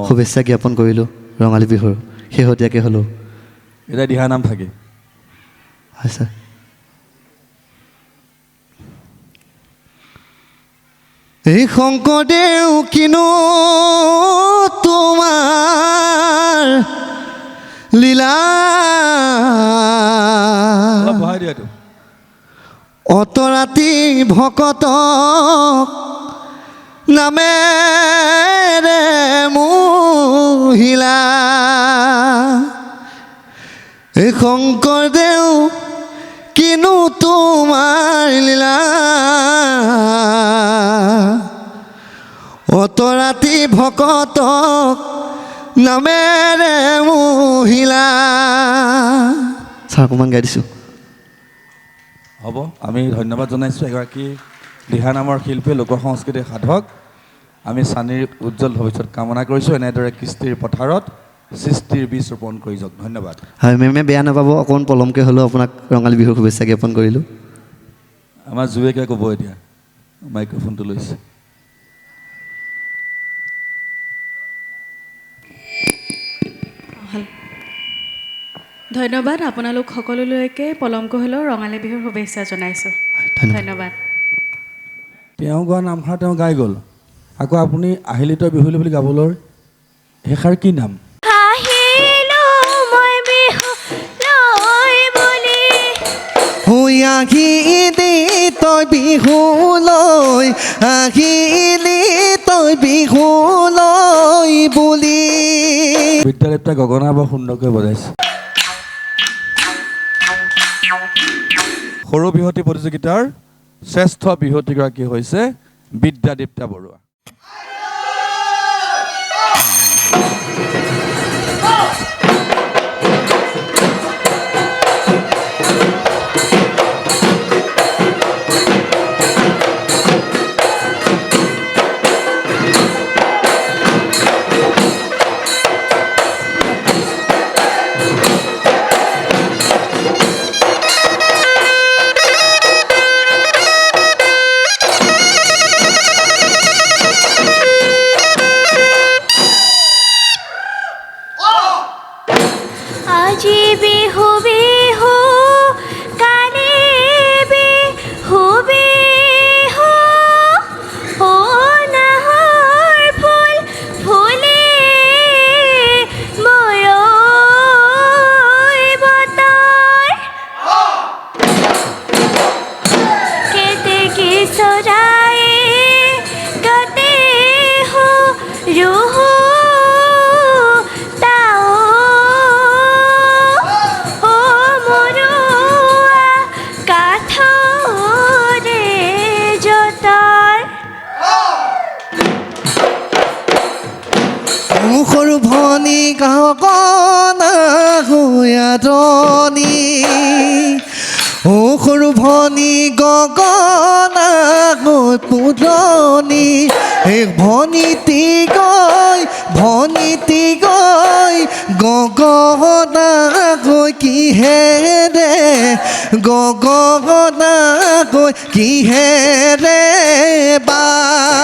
শুভেচ্ছা জ্ঞাপন কৰিলোঁ ৰঙালী বিহুৰ শেহতীয়াকৈ হ'লেও।
এতিয়া দিহা নাম থাকে।
হয় ছাৰ। এই শংকৰদেউ কিনো তোমাৰ লীলা,
অলপ বহাই দিয়া এইটো।
অতৰাতি ভকতক নামেৰে মোহিলা। এই শংকৰদেউ কিনো তোমাৰ লীলা, অতৰাতি ভকতক নামেৰে মোহিলা। ছাৰ, অকণমান গাই দিছোঁ।
হ'ব, আমি ধন্যবাদ জনাইছোঁ এগৰাকী দিহা নামৰ শিল্পী, লোক সংস্কৃতিৰ সাধক। আমি চানিৰ উজ্জ্বল ভৱিষ্যত কামনা কৰিছোঁ। এনেদৰে কৃষ্টিৰ পথাৰত সৃষ্টিৰ বীজ ৰোপণ কৰি যাওক। ধন্যবাদ।
হয়, মেমে বেয়া নাপাব, অকণমান পলমকৈ হ'লেও আপোনাক ৰঙালী বিহুৰ শুভেচ্ছা জ্ঞাপন কৰিলোঁ।
আমাৰ জুৱেকে ক'ব এতিয়া, মাইক্ৰফোনটো লৈছে।
ধন্যবাদ। আপোনালোক সকলোলৈকে পলমকৈ হ'লেও ৰঙালী বিহুৰ শুভেচ্ছা জনাইছোঁ। ধন্যবাদ।
তেওঁ গোৱা নামষাৰ তেওঁ গাই গ'ল, আকৌ আপুনি আহিলি তই বিহুলি বুলি গাবলৈ, সেইষাৰ কি নাম?
আহিলি তই বিহুলৈ, আহিলি তই বিহুলৈ বুলি।
বিদ্যাদেৱতাই গগনা বৰ সুন্দৰকৈ বজাইছে। সৰু বিহুৱতী প্ৰতিযোগিতাৰ শ্ৰেষ্ঠ বিহুৱতীগৰাকী হৈছে বিদ্যাদীপ্তা বৰুৱা।
चराए गाते हो रूह ताओ ओ मरुआ काठरे जतर
সৰু ভনী গগনা হুয়াদনি ও সৰু ভনী গগনা গৈ পুৰণি হে ভনীতি গৈ গগনা গৈ কিহেৰে গগনা গৈ কিহেৰে বাই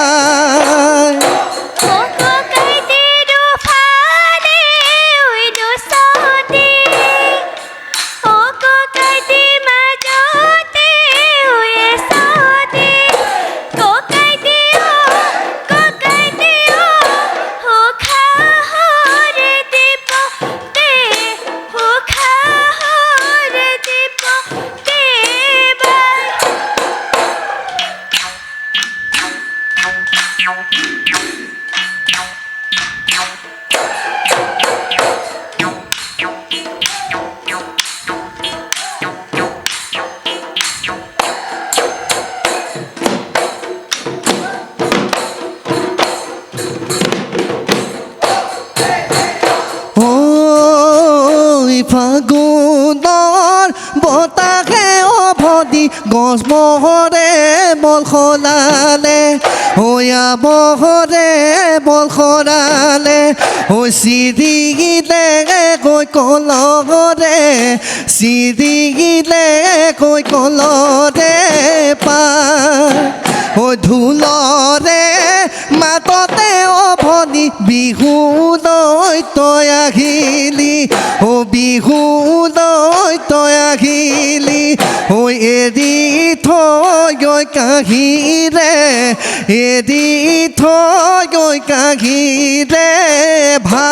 ফাগুনৰ বতাহে অভদি গছ মহৰে বল সলালে হৈয়া মহৰে বল সলালে চিৰিলে কৈ কলৰে চিৰিলে কৈ কলৰে পা ঢোলৰে মাততে অভনি বিহুলৈ তই আহিলি বিহুলৈ তই আহিলি এৰি থৈ কাহিৰে এৰি থৈ কাহিৰে ভা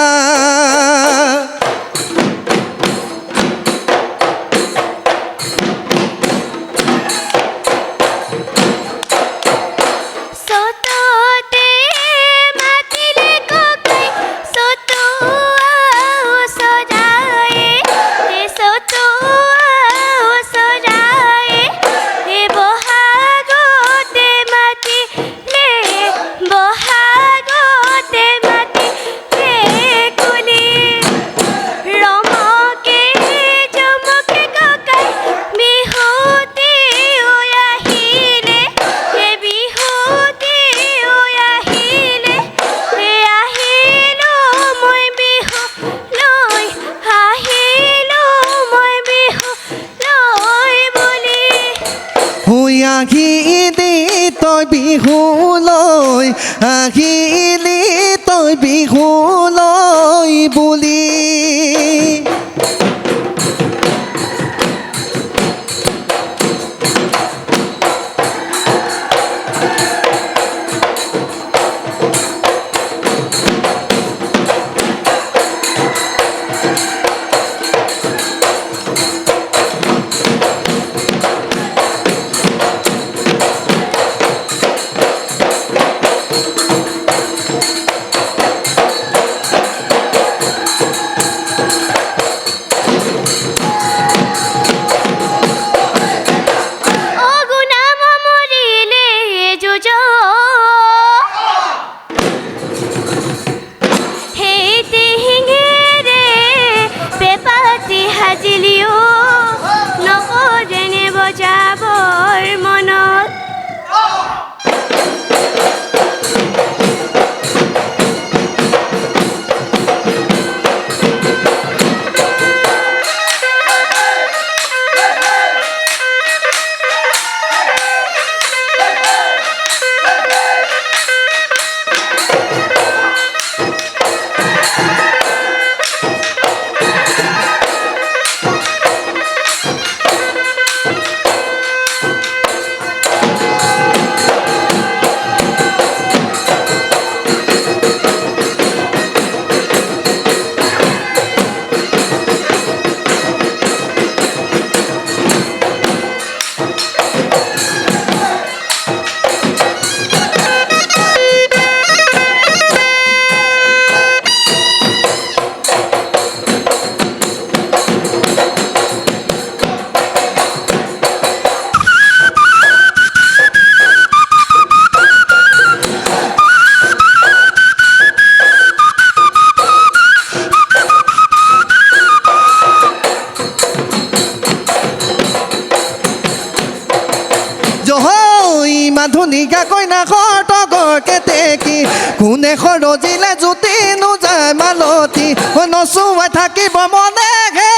আহিলি তই বিহুলৈ আহিলি তই বিহুলৈ বুলি নিগাকৈ নাখৰ তগৰ কেতেকী কোনে সৰজিলে জ্যোতি নোযায় মালতী নচুৱাই থাকিব মনে হে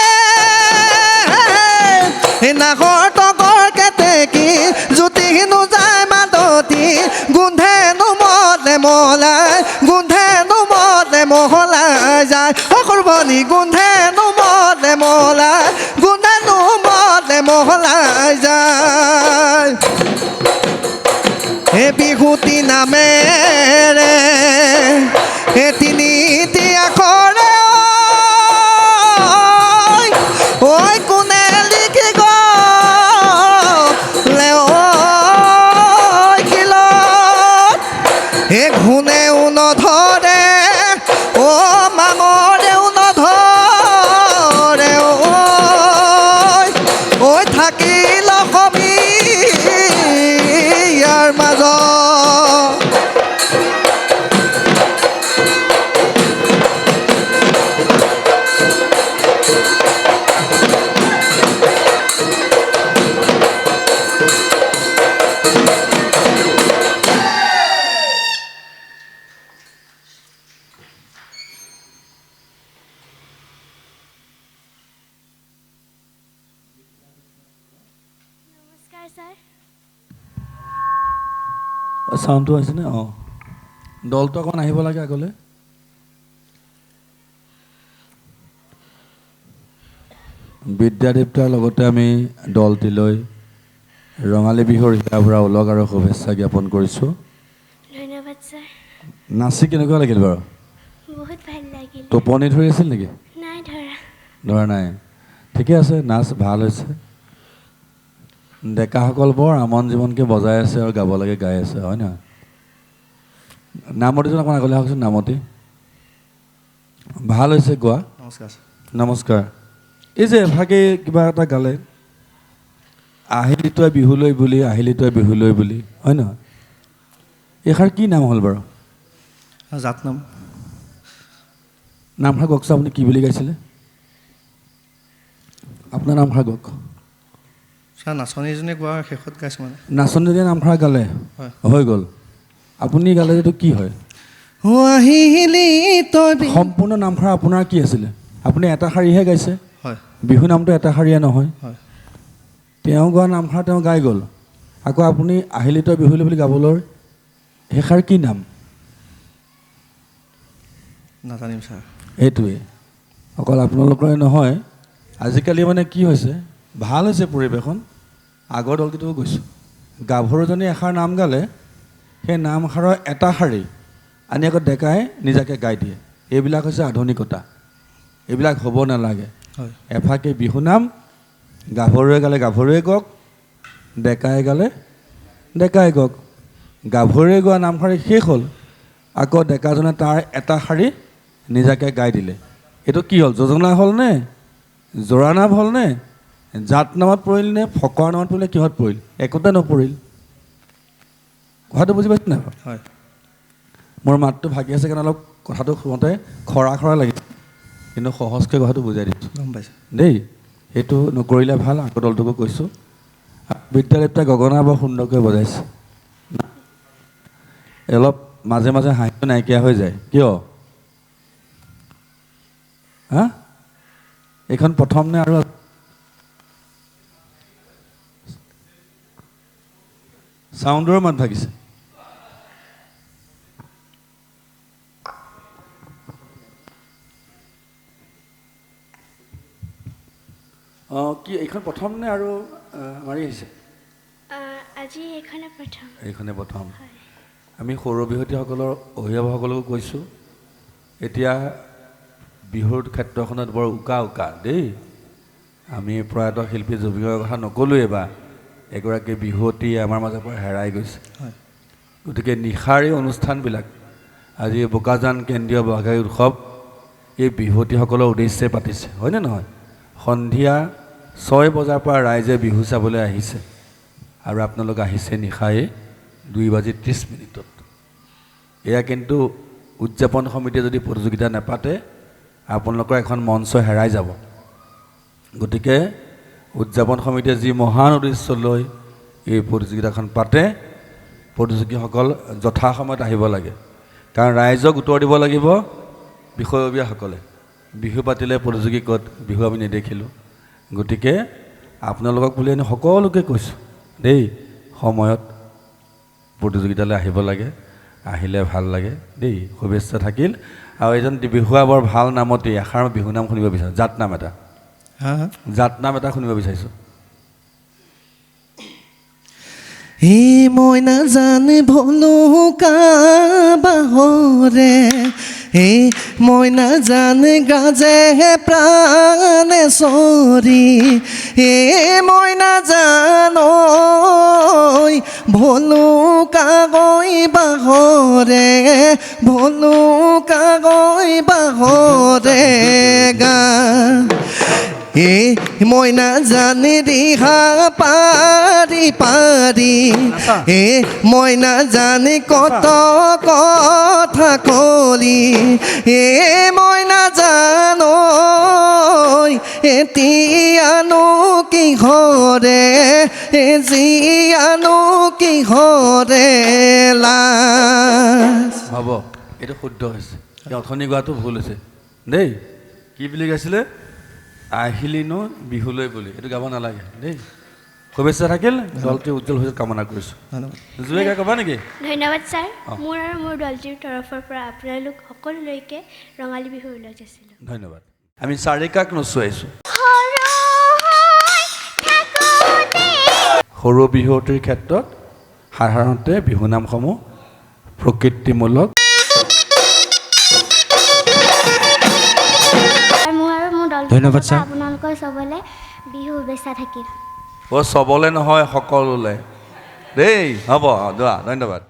নাখৰ তগৰ কেতেকী জ্যোতি নোযায় মালতী গোন্ধে নুমলে মলাই গোন্ধে নুমলে মহলাই যায় সৰ্বনী গোন্ধে নুমলে মলাই গোন্ধে নুমলে মহলাই যায় হে বিহুতি নামেৰে হে তিনিটি আখৰে ঐ কোনে লিখি গলে ঐ কিলত হে ঘোনেও নধৰে ও মামৰেও নধৰে ঐ থাকিল অসমীয়াৰ মাজত
নমস্কাৰ ছাৰ
চাউণ্ডটো আছেনে অঁ দলটো অকণমান আহিব লাগে আগলৈ বিদ্যাদেৱতাৰ লগতে আমি দলটিলৈ ৰঙালী বিহুৰ হিয়াৰ পৰা ওলগ আৰু শুভেচ্ছা জ্ঞাপন কৰিছোঁ
ধন্যবাদ ছাৰ
নাচি কেনেকুৱা লাগিল বাৰু
বহুত ভাল লাগিল
টোপনি ধৰি আছিল নেকি
নাই ধৰা
ধৰা নাই ঠিকে আছে নাচ ভাল হৈছে ডেকাসকল বৰ আমন জীৱনকৈ বজাই আছে আৰু গাব লাগে গাই আছে হয় নহয় নামতিজন অকণ আগলৈ আহকচোন নামতি ভাল হৈছে গোৱা
নমস্কাৰ
নমস্কাৰ এই যে এভাগে কিবা এটা গালে আহিলি তই বিহুলৈ বুলি আহিলি তই বিহুলৈ বুলি হয় নহয় এইষাৰ কি নাম হ'ল বাৰু
জাতনাম
নামষাৰ কওকচোন আপুনি কি বুলি গাইছিলে আপোনাৰ নামষাৰ কওক
ছাৰ নাচনীজনীয়ে গোৱাৰ শেষত গাইছোঁ মানে
নাচনীজনীয়ে নামষাৰ গালে
হয়।
হৈ গ'ল আপুনি গালে এইটো কি হয়
আহিলি তই
সম্পূৰ্ণ নামষাৰ আপোনাৰ কি আছিলে আপুনি এটা শাৰীহে গাইছে
হয়
বিহু নামটো এটা শাৰীয়ে নহয়
হয়
তেওঁ গোৱা নামষাৰ তেওঁ গাই গ'ল আকৌ আপুনি আহিলি তই বিহুলৈ বুলি গাবলৈ সেইষাৰ কি নাম
নাজানিম ছাৰ
সেইটোৱে অকল আপোনালোকৰে নহয় আজিকালি মানে কি হৈছে ভাল হৈছে পৰিৱেশন আগৰ দলটোতো গৈছোঁ গাভৰুজনী এষাৰ নাম গালে সেই নামষাৰৰ এটা শাৰী আনি আকৌ ডেকাই নিজাকৈ গাই দিয়ে এইবিলাক হৈছে আধুনিকতা এইবিলাক হ'ব নালাগে
হয়
এফাকে বিহুনাম গাভৰুৱে গালে গাভৰুৱে গওক ডেকাই গালে ডেকাই গওক গাভৰুৱে গোৱা নামষাৰী শেষ হ'ল আকৌ ডেকাজনে তাৰ এটা শাৰী নিজাকৈ গাই দিলে এইটো কি হ'ল যোজনা হ'লনে জোৰা নাম হ'লনে জাত নামত পৰিল নে ফকৰা নামত পৰিলে কিহত পৰিল একোতে নপৰিল কথাটো বুজি পাইছে নাই
হয়
মোৰ মাতটো ভাগি আছে কাৰণে অলপ কথাটো শুনোতে খৰা খৰা লাগিছে কিন্তু সহজকৈ কথাটো বুজাই দিছোঁ
গম পাইছোঁ
দেই সেইটো নকৰিলে ভাল আকৌ দলটোকো কৈছোঁ বিদ্যাদেৱতাই গগনা বৰ সুন্দৰকৈ বজাইছে অলপ মাজে মাজে হাঁহিটো নাইকিয়া হৈ যায় কিয় হা এইখন প্ৰথম নে আৰু চাউণ্ডৰ মাত ভাগিছে অঁ কি এইখন প্ৰথম নে আৰু মাৰি আহিছে
আজি এইখনে প্ৰথম
এইখনে প্ৰথম আমি সৰু বিহুতীসকলৰ অভিভাৱকসকলকো কৈছোঁ এতিয়া বিহুৰ ক্ষেত্ৰখনত বৰ উকা উকা দেই আমি প্ৰয়াত শিল্পী জুবিনৰ কথা নক'লোৱে বা এগৰাকী বিহুৱতী আমাৰ মাজৰ পৰা হেৰাই গৈছে
হয়
গতিকে নিশাৰ এই অনুষ্ঠানবিলাক আজি বোকাজান কেন্দ্ৰীয় বাঘাই উৎসৱ এই বিহুৱতীসকলৰ উদ্দেশ্যে পাতিছে হয়নে নহয় সন্ধিয়া 6 বজাৰ পৰা ৰাইজে বিহু চাবলৈ আহিছে আৰু আপোনালোক আহিছে নিশায়ে 2:30 এয়া কিন্তু উদযাপন সমিতিয়ে যদি প্ৰতিযোগিতা নাপাতে আপোনালোকৰ এখন মঞ্চ হেৰাই যাব গতিকে উদযাপন সমিতিয়ে যি মহান উদ্দেশ্য লৈ এই প্ৰতিযোগিতাখন পাতে প্ৰতিযোগীসকল যথাসময়ত আহিব লাগে কাৰণ ৰাইজক উত্তৰ দিব লাগিব বিষয়ববীয়াসকলে বিহু পাতিলে প্ৰতিযোগী ক'ত বিহু আমি নেদেখিলোঁ গতিকে আপোনালোকক বুলি আমি সকলোকে কৈছোঁ দেই সময়ত প্ৰতিযোগিতালৈ আহিব লাগে আহিলে ভাল লাগে দেই শুভেচ্ছা থাকিল আৰু এজন বিহুৱা বৰ ভাল নামতেই এষাৰ বিহু নাম শুনিব বিচাৰোঁ জাতনাম এটা জাতনাম এটা শুনিব বিচাৰিছোঁ
হে মই নাজানে ভলুকা বাহৰে হে মই নাজানে গাজে প্ৰাণে চৰি হে মই নাজানো ভলুকা গৈ বাহৰে ভলুকা গৈ বাহৰে গা এ মই নাজানে ৰিহা পাৰি পাৰি এ মই নাজানে কত কথা কলি এ মই নাজানো এতিয়ানো কিহৰে জীয়ানো কিহৰে লাজ
হ'ব এইটো শুদ্ধ হৈছে এই অথনি গোৱাটো ভুল হৈছে দেই কি বুলি গাইছিলে আহিলি ন বিহুলৈ বুলি এইটো গাব নালাগে দেই শুভেচ্ছা থাকিল দলটোৱে উজ্জ্বল হৈ কামনা কৰিছোঁ জুৱেকা ক'বা নেকি
ধন্যবাদ ছাৰ মোৰ আৰু মোৰ দলটোৰ তৰফৰ পৰা আপোনালোক সকলোলৈকে ৰঙালী বিহু ওলাই যাইছিলোঁ
ধন্যবাদ আমি চাৰিকাক নচুৱাইছোঁ সৰু বিহুৱতীৰ ক্ষেত্ৰত সাধাৰণতে বিহুনামসমূহ প্ৰকৃতিমূলক
ধন্যবাদ ছাৰ
আপোনালোকৰ চবলৈ বিহু শুভেচ্ছা থাকিল
চবলে নহয় সকলোলে দেই হ'ব যোৱা ধন্যবাদ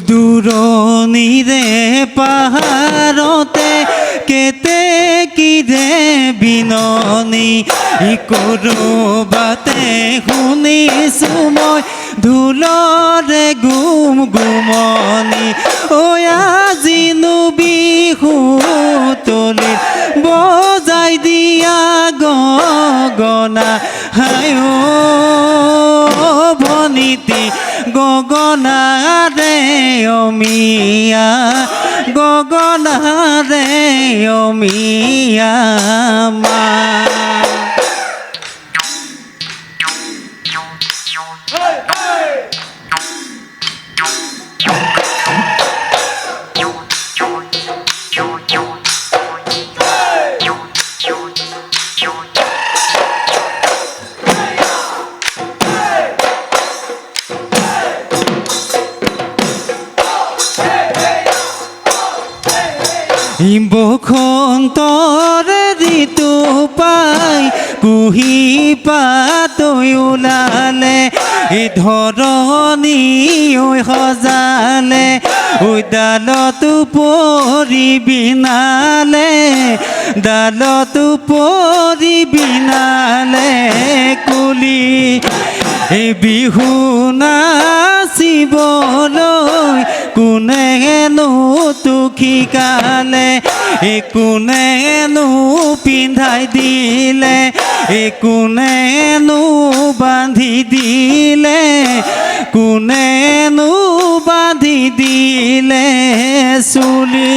দূৰণিৰে পাহাৰতে কেতেকীৰে বিননি ক'ৰবাতে শুনিছোঁ মই ঢোলৰে গুম গুমনি ঐ আজিনো বিহু তলি বজাই দিয়া গগনা হায় ভনীতি গগনাৰে অমিয়া গগনাৰে অমিয়া মা বসন্তৰে ঋতু পাই কুহি পাতৈ ওলালে ধৰণী সজালে ডালতো পৰি বিনালে ডালতো পৰি বিনালে কুলি বিহু নাচ নাচিবলৈ কোনেনো তোক শিকালে কোনেনো পিন্ধাই দিলে কোনেনো বান্ধি দিলে কোনেনো বান্ধি দিলে চুলি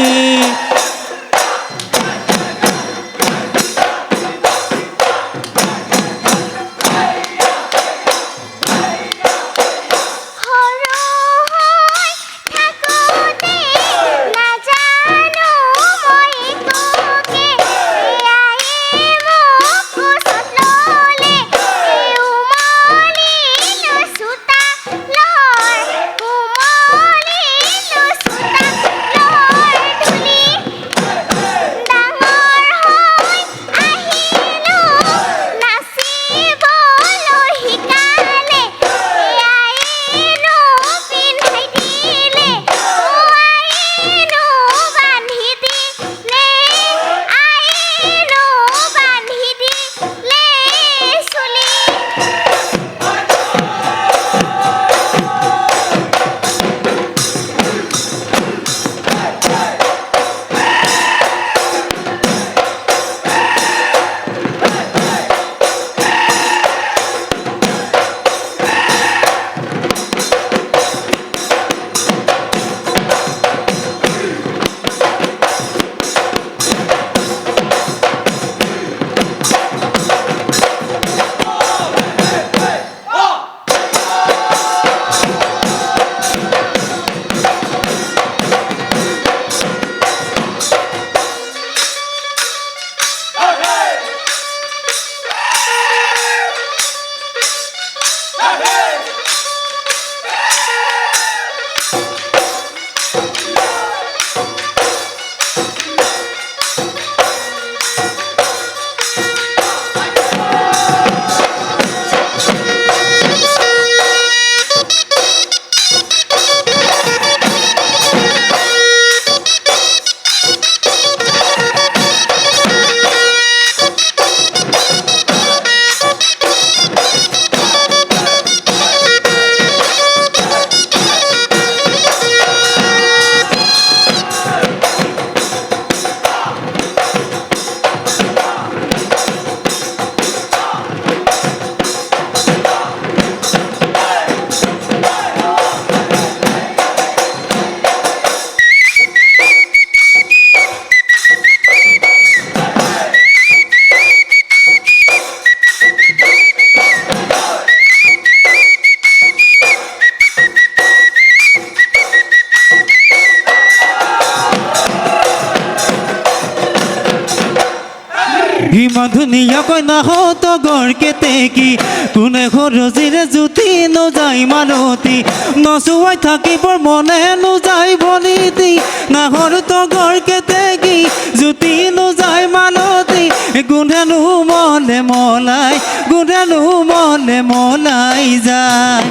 ইমান ধুনীয়াকৈ নাহত গড় কেতেকী কোনে খৰচীৰে জুতি নোযাই মালতী নচুৱাই থাকিবৰ মনে নোযাই বনিতি নাহৰ তগৰ কেতেকী জুতি নোযাই মালতী গোন্ধেনো মলে মলাই গোন্ধেনো মলে মলাই যায়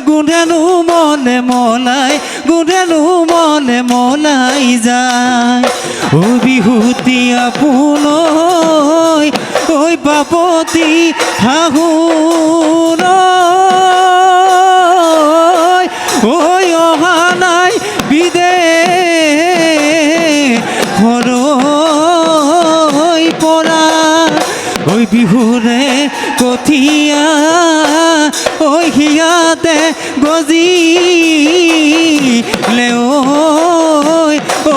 গোন্ধেনো মলে মলাই গোন্ধেনো মলে মলাই যায় ও বিহুতি আপোন ঐ বাপতি শাহুন ঐ অহা নাই বিদেশৰ পৰা ঐ বিহুৰে কঠীয়া ঐ হিয়াতে গজিলে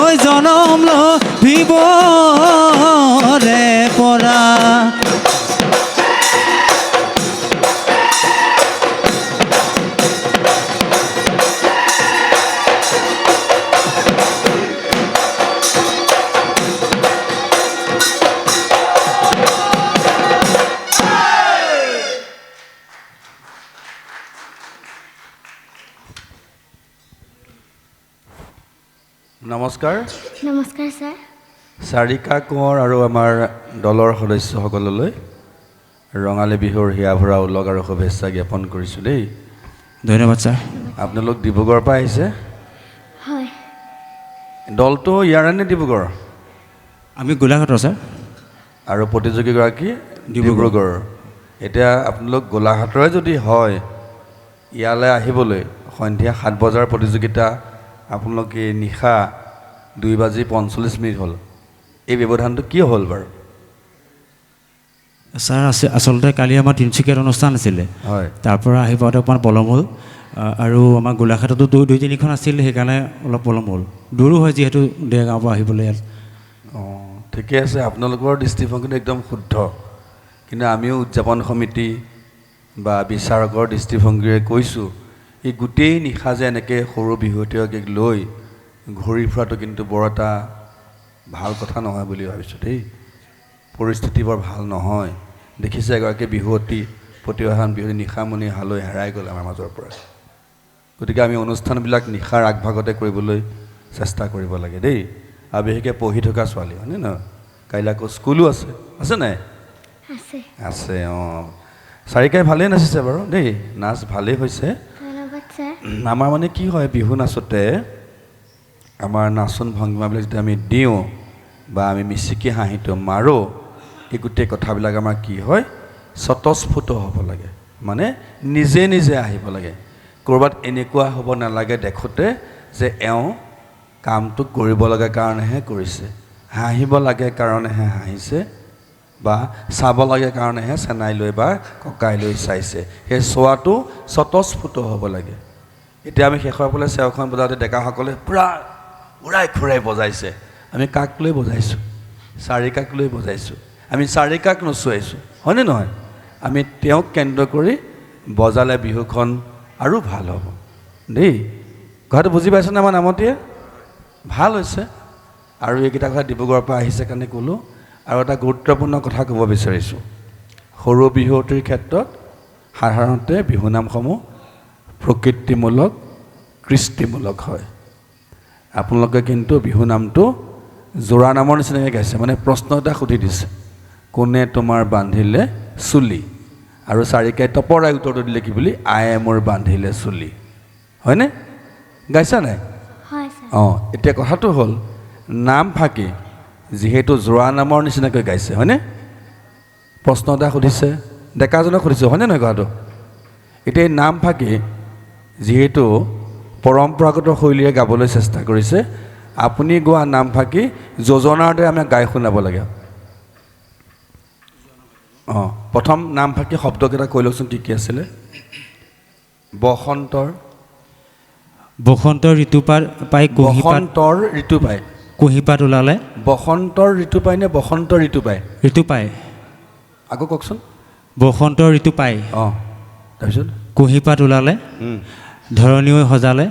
ঐ জনম লভিবৰে পৰা
নমস্কাৰ
নমস্কাৰ ছাৰ
চাৰিকা কোঁৱৰ আৰু আমাৰ দলৰ সদস্যসকললৈ ৰঙালী বিহুৰ হিয়া ভৰা উলগ আৰু শুভেচ্ছা জ্ঞাপন কৰিছোঁ দেই।
ধন্যবাদ ছাৰ।
আপোনালোক ডিব্ৰুগড়ৰ পৰা আহিছে?
হয়।
দলটো ইয়াৰে নে ডিব্ৰুগড়?
আমি গোলাঘাটৰ ছাৰ।
আৰু প্ৰতিযোগীগৰাকী ডিব্ৰুগড়। এতিয়া আপোনালোক গোলাঘাটৰে যদি হয় ইয়ালৈ আহিবলৈ সন্ধিয়া 7 বজাৰ প্ৰতিযোগিতা আপোনালোকে নিশা 2:45 হ'ল এই ব্যৱধানটো কিয় হ'ল বাৰু
ছাৰ আচলতে কালি আমাৰ তিনিচুকীয়াত অনুষ্ঠান আছিলে
হয়
তাৰ পৰা আহি পাওঁতে অকণমান পলম হ'ল আৰু আমাৰ গোলাঘাটতো 2-3খন আছিল সেইকাৰণে অলপ পলম হ'ল দূৰো হয় যিহেতু দেৰগাঁৱৰ পৰা আহিবলৈ ইয়াত
অঁ ঠিকে আছে আপোনালোকৰ দৃষ্টিভংগীটো একদম শুদ্ধ কিন্তু আমিও উদযাপন সমিতি বা বিচাৰকৰ দৃষ্টিভংগীৰে কৈছোঁ এই গোটেই নিশা যে এনেকৈ সৰু বিহুৱতীক লৈ ঘূৰি ফুৰাটো কিন্তু বৰ এটা ভাল কথা নহয় বুলি ভাবিছোঁ দেই পৰিস্থিতি বৰ ভাল নহয় দেখিছে এগৰাকী বিহুৱতী প্ৰতিভাৱান বিহুৱতী নিশামণি হালৈ হেৰাই গ'ল আমাৰ মাজৰ পৰা গতিকে আমি অনুষ্ঠানবিলাক নিশাৰ আগভাগতে কৰিবলৈ চেষ্টা কৰিব লাগে দেই আৰু বিশেষকৈ পঢ়ি থকা ছোৱালী হয়নে নহয় কাইলৈ আকৌ স্কুলো আছে নাই
আছে
আছে অঁ চাৰিকাই ভালেই নাচিছে বাৰু দেই নাচ ভালেই হৈছে
ধন্যবাদ ছাৰ
আমাৰ মানে কি হয় বিহু নাচতে আমাৰ নাচোন ভংগীমাবিলাক যেতিয়া আমি দিওঁ বা আমি মিচিকি হাঁহিটো মাৰোঁ এই গোটেই কথাবিলাক আমাৰ কি হয় স্বতঃস্ফূৰ্ত হ'ব লাগে মানে নিজে নিজে আহিব লাগে ক'ৰবাত এনেকুৱা হ'ব নালাগে দেখোঁতে যে এওঁ কামটো কৰিব লাগে কাৰণেহে কৰিছে হাঁহিব লাগে কাৰণেহে হাঁহিছে বা চাব লাগে কাৰণেহে চেনাই লৈ বা ককাই লৈ চাইছে সেই চোৱাটো স্বতঃস্ফূৰ্ত হ'ব লাগে এতিয়া আমি শেষৰ ফালে চেওখন বজাওঁতে ডেকাসকলে পূৰা উৰাই খুৰাই বজাইছে আমি কাক লৈ বজাইছোঁ চাৰিকাক লৈ বজাইছোঁ আমি চাৰিকাক নচুৱাইছোঁ হয়নে নহয় আমি তেওঁক কেন্দ্ৰ কৰি বজালে বিহুখন আৰু ভাল হ'ব দেই কথাটো বুজি পাইছেনে আমাৰ নামতীয়ে ভাল হৈছে আৰু এইকেইটা কথা ডিব্ৰুগড়ৰ পৰা আহিছে কাৰণে ক'লোঁ আৰু এটা গুৰুত্বপূৰ্ণ কথা ক'ব বিচাৰিছোঁ সৰু বিহুৱতীৰ ক্ষেত্ৰত সাধাৰণতে বিহুনামসমূহ প্ৰকৃতিমূলক কৃষ্টিমূলক হয় আপোনালোকে কিন্তু বিহুনামটো জোৰা নামৰ নিচিনাকৈ গাইছে মানে প্ৰশ্ন এটা সুধি দিছে কোনে তোমাৰ বান্ধিলে চুলি আৰু চাৰিকাই টপৰাই উত্তৰটো দিলে কি বুলি আয়ে মোৰ বান্ধিলে চুলি হয়নে গাইছা নাই
হয় ছাৰ
অঁ এতিয়া কথাটো হ'ল নাম ফাঁকি যিহেতু জোৰা নামৰ নিচিনাকৈ গাইছে হয়নে প্ৰশ্ন এটা সুধিছে ডেকাজনক সুধিছে হয়নে নহয় কথাটো এতিয়া এই নাম ফাঁকি যিহেতু পৰম্পৰাগত শৈলীৰে গাবলৈ চেষ্টা কৰিছে আপুনি গোৱা নাম ফাঁকি যোজনাৰ দৰে আমাক গাই শুনাব লাগে অঁ প্ৰথম নাম ফাঁকি শব্দকেইটা কৈ লওকচোন কি আছিলে
বসন্তৰ ঋতু পাই
বসন্তৰ ঋতু পায়
কুঁহিপাত ওলালে
বসন্তৰ ঋতু পায় নে বসন্ত ঋতু পায়
ঋতু পায়
আকৌ কওকচোন
বসন্তৰ ঋতু পায়
অঁ তাৰপিছত
কুঁহিপাত ওলালে ধৰণীয়ে সজালে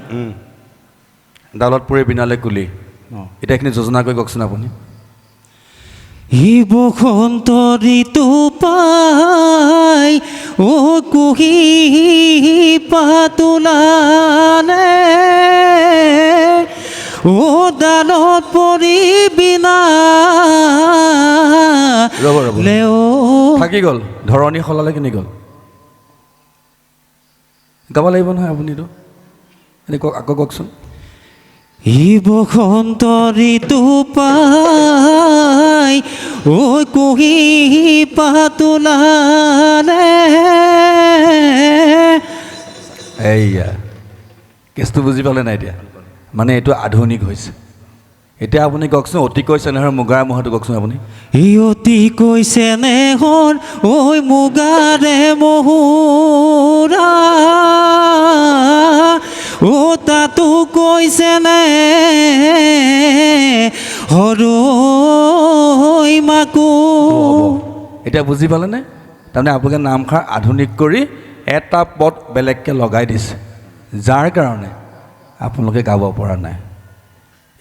ডালত পৰি বিনালে কুলি
অঁ
এতিয়া এইখিনি যোজনা কৰি কওকচোন আপুনি
ই বসন্ত ঋতু পাই ও কুঁহিপাত ওলালে ও ডালত পৰি
ৰ'ব
বিনালে ও
থাকি গ'ল ধৰণী সলালে কিনি গ'ল গাব লাগিব নহয় আপুনিতো এনে কওক আকৌ কওকচোন
ই বসন্ত ঋতু পাই ঐ কুঁহিপাত ওলালে
এইয়া কেছটো বুজি পালে নাই এতিয়া মানে এইটো আধুনিক হৈছে এতিয়া আপুনি কওকচোন অতি কৈছে নহয় মুগাৰ মহৰটো কওকচোন আপুনি
ই অতি কৈছে নেহৰ ঐ মুগাৰে মহুৰা ও তাতো কৈছে নে হৰৈ মাকো
এতিয়া বুজি পালেনে তাৰমানে আপোনালোকে নামষাৰ আধুনিক কৰি এটা পদ বেলেগকৈ লগাই দিছে যাৰ কাৰণে আপোনালোকে গাব পৰা নাই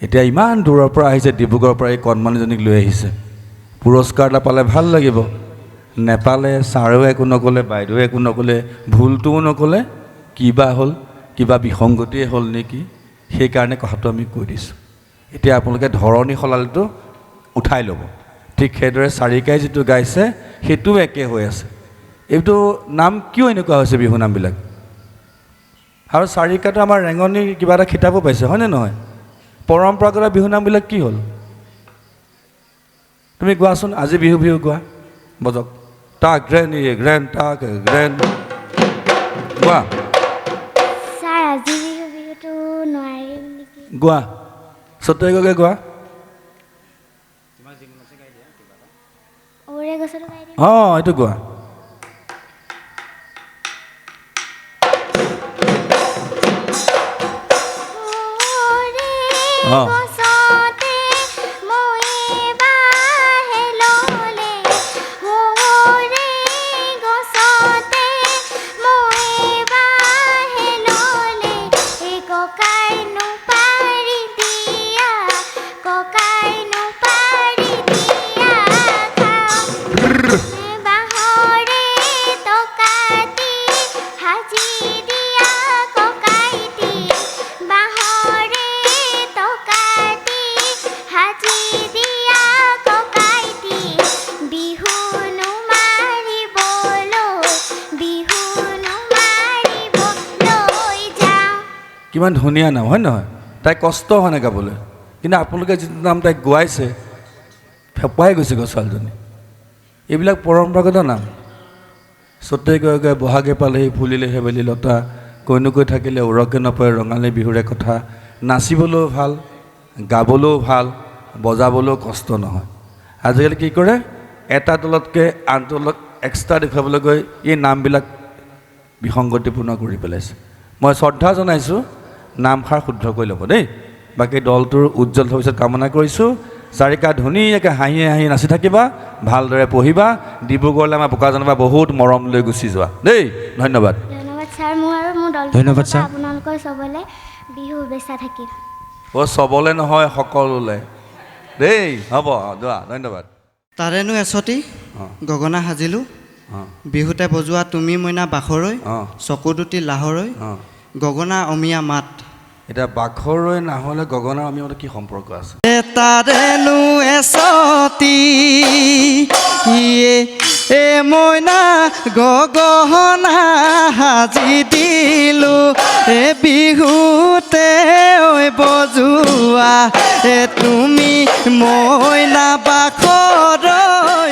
এতিয়া ইমান দূৰৰ পৰা আহিছে ডিব্ৰুগড়ৰ পৰা এই কণমানিজনীক লৈ আহিছে পুৰস্কাৰ এটা পালে ভাল লাগিব নেপালে ছাৰেও একো নক'লে বাইদেৱে একো নক'লে ভুলটোও নক'লে কিবা হ'ল কিবা বিসংগতিয়ে হ'ল নেকি সেইকাৰণে কথাটো আমি কৈ দিছোঁ এতিয়া আপোনালোকে ধৰণী সলালিটো উঠাই ল'ব ঠিক সেইদৰে চাৰিকাই যিটো গাইছে সেইটোও একে হৈ আছে এইটো নাম কিয় এনেকুৱা হৈছে বিহু নামবিলাক আৰু চাৰিকাটো আমাৰ ৰেঙনিৰ কিবা এটা খিতাপো পাইছে হয়নে নহয় পৰম্পৰাগত বিহু নামবিলাক কি হ'ল তুমি গোৱাচোন আজি বিহু গোৱা বজক তাক গ্ৰেণ্ড তাক গ্ৰেণ্ড গোৱা
ছাৰ আজি
গোৱা সত্যই গগৈ গোৱা
ওৰে গছটো গাই দিম
অঁ এইটো গোৱা অঁ
গছতে মই বাহে ললে ওৰে গছতে মই বাহে ললে এই ককাইনো পাৰি দিয়া ককাইনো পাৰি দিয়া খাওঁ বাহৰে টকাটি সাজি দিয়া ককাইটি বাহৰে টকাটি সাজি দিয়া ককাইটি বিহুনো মাৰিবলৈ যাওঁ
কিমান ধুনীয়া নাম হয় নহয় তাই কষ্ট হোৱা নাই গাবলৈ কিন্তু আপোনালোকে যিটো নাম তাইক গোৱাইছে ফেপাই গৈছেগৈ ছোৱালীজনী এইবিলাক পৰম্পৰাগত নাম সত্যই গগৈ বহাগে পালেহি ফুলিলে হেবেলি লতা কৈনুকৈ থাকিলে উৰকে নপৰে ৰঙালী বিহুৰে কথা নাচিবলৈও ভাল গাবলৈও ভাল বজাবলৈও কষ্ট নহয় আজিকালি কি কৰে এটা দলতকৈ আন দলক এক্সট্ৰা দেখুৱাবলৈ গৈ এই নামবিলাক বিসংগতিপূৰ্ণ কৰি পেলাইছে মই শ্ৰদ্ধা জনাইছোঁ নামষাৰ শুদ্ধ কৰি ল'ব দেই বাকী দলটোৰ উজ্জ্বল ভৱিষ্যত কামনা কৰিছোঁ চাৰিকা ধুনীয়াকৈ হাঁহি হাঁহি নাচি থাকিবা ভালদৰে পঢ়িবা ডিব্ৰুগড়লৈ আমাৰ বোকাজানৰ পৰা বহুত মৰম লৈ গুচি যোৱা দেই ধন্যবাদ
ধন্যবাদ ছাৰ মোৰ আৰু মোৰ দলটোৰ
ধন্যবাদ,
ফালৰ
ছাৰ।
পৰা আপোনালোকৰ চবলে বিহু শুভেচ্ছা থাকিল
অ' চবলে নহয় সকলোলে দেই হ'ব যোৱা ধন্যবাদ
তাৰেনো এচটি
অঁ
গগনা সাজিলোঁ
অঁ
বিহুতে বজোৱা তুমি মইনা বাখৰৈ
অঁ
চকু দুটি লাহৰৈ
অঁ
গগনা অমিয়া মাত
এতিয়া বাখৰৈ নহ'লে গগনাৰ আমি কি সম্পৰ্ক আছে
তাৰেনো এচটি এ মইনা গগনা সাজি দিলোঁ এ বিহুতে ঐ বজোৱা এ তুমি মইনা বাখৰৈ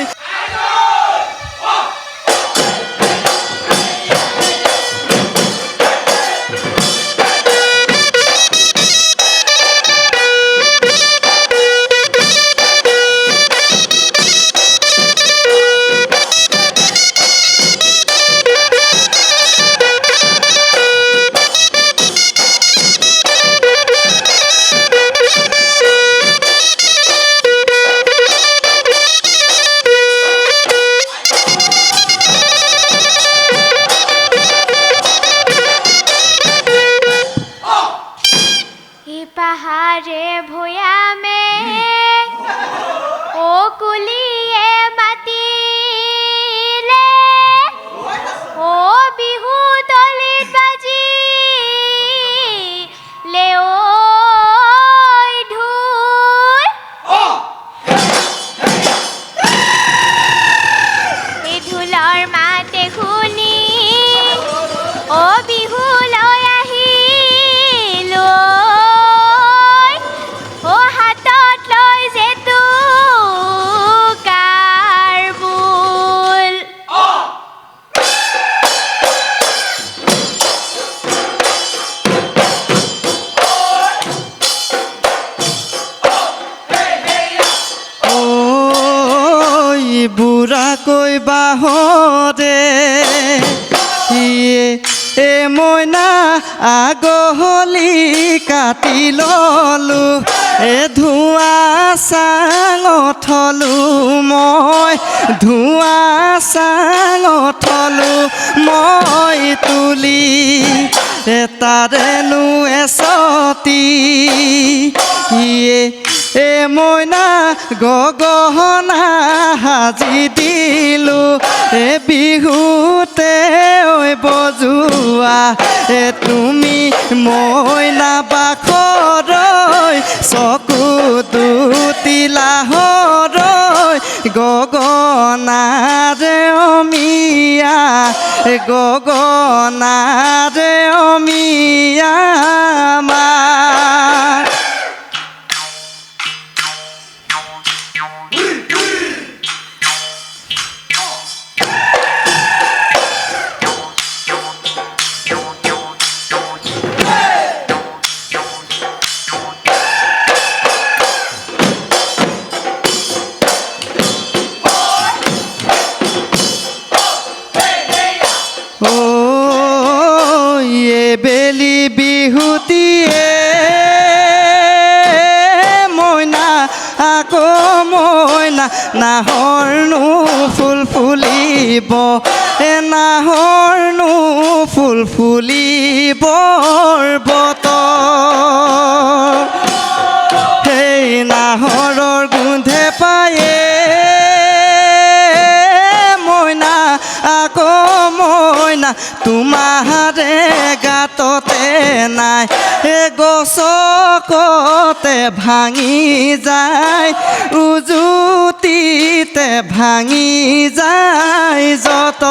পাহাৰে ভৈয়ামে ও কুলিয়ে মাতিলে ও বিহু তলিত বাজিলে ঐ ঢোল এই ঢোলৰ মাতে শুনি ও বিহুলৈ আহিলো ও হাতত লৈ জেতুকাৰ বোল
বুঢ়াকৈ বাহৰে এ মইনা আগহলি কাটি ললোঁ এ ধোঁৱা চাঙত থলোঁ মই ধোঁৱা চাঙত থলোঁ মই তুলি তাৰেনো এচটি এ মইনা গগনা সাজি দিলোঁ এ বিহুতে ঐ বজোৱা এ তুমি মইনা বাখৰৈ চকু দুটি লাহৰৈ গগনাৰে অমিয়া গগনাৰে অমিয়া মাত না নাহৰনো ফুল ফুলিব নাহৰনো ফুল ফুলিবৰ বতৰ সেই নাহৰৰ গোন্ধে পায়ে মইনা আকৌ মইনা তোমাৰে গাততে নাই গছকতে ভাঙি যায় উজুতিতে ভাঙি যায় যত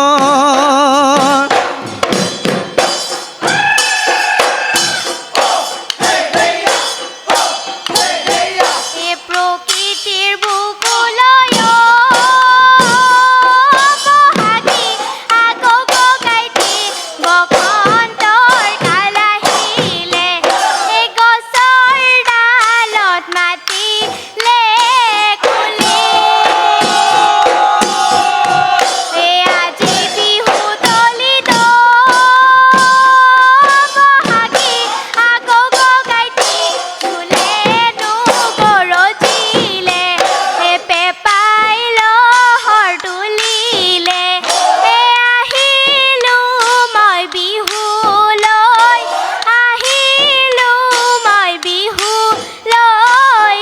প্ৰকৃতিৰ বুকুলৈ বহাগী আকৌ বগাইতি বসন্তৰ কাল আহিলে এই গছৰ ডালত মাতিলে কুলি আজি বিহু তলিত বহাগী আকৌ বগাইতি ফুলেনো গৰজিলে পেপাই লহৰ তুলিলে আহিলো মই বিহুলৈ আহিলো মই বিহুলৈ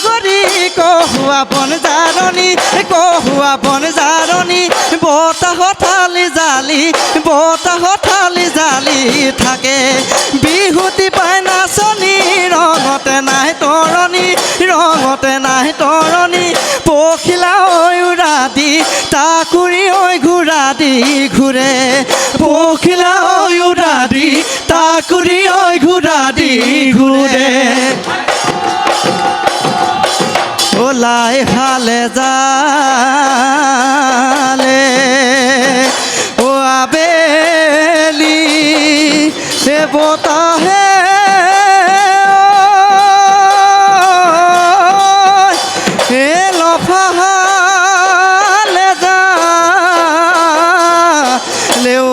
বুলি কহুৱা বন জাৰণি বতাহত থালি জালি থাকে বিহুতি পাই নাচনি ৰঙতে নাই তৰণি পখিলা ঐ উৰা দি তাকুৰি ঐ ঘূৰা দি ঘূৰে পখিলা ঐ উৰা দি তাকুৰি ঐ ঘূৰা দি ঘূৰে ওলাই হালে জালে ও আবেলি এ বতাহে এ লফাহালে জালে ও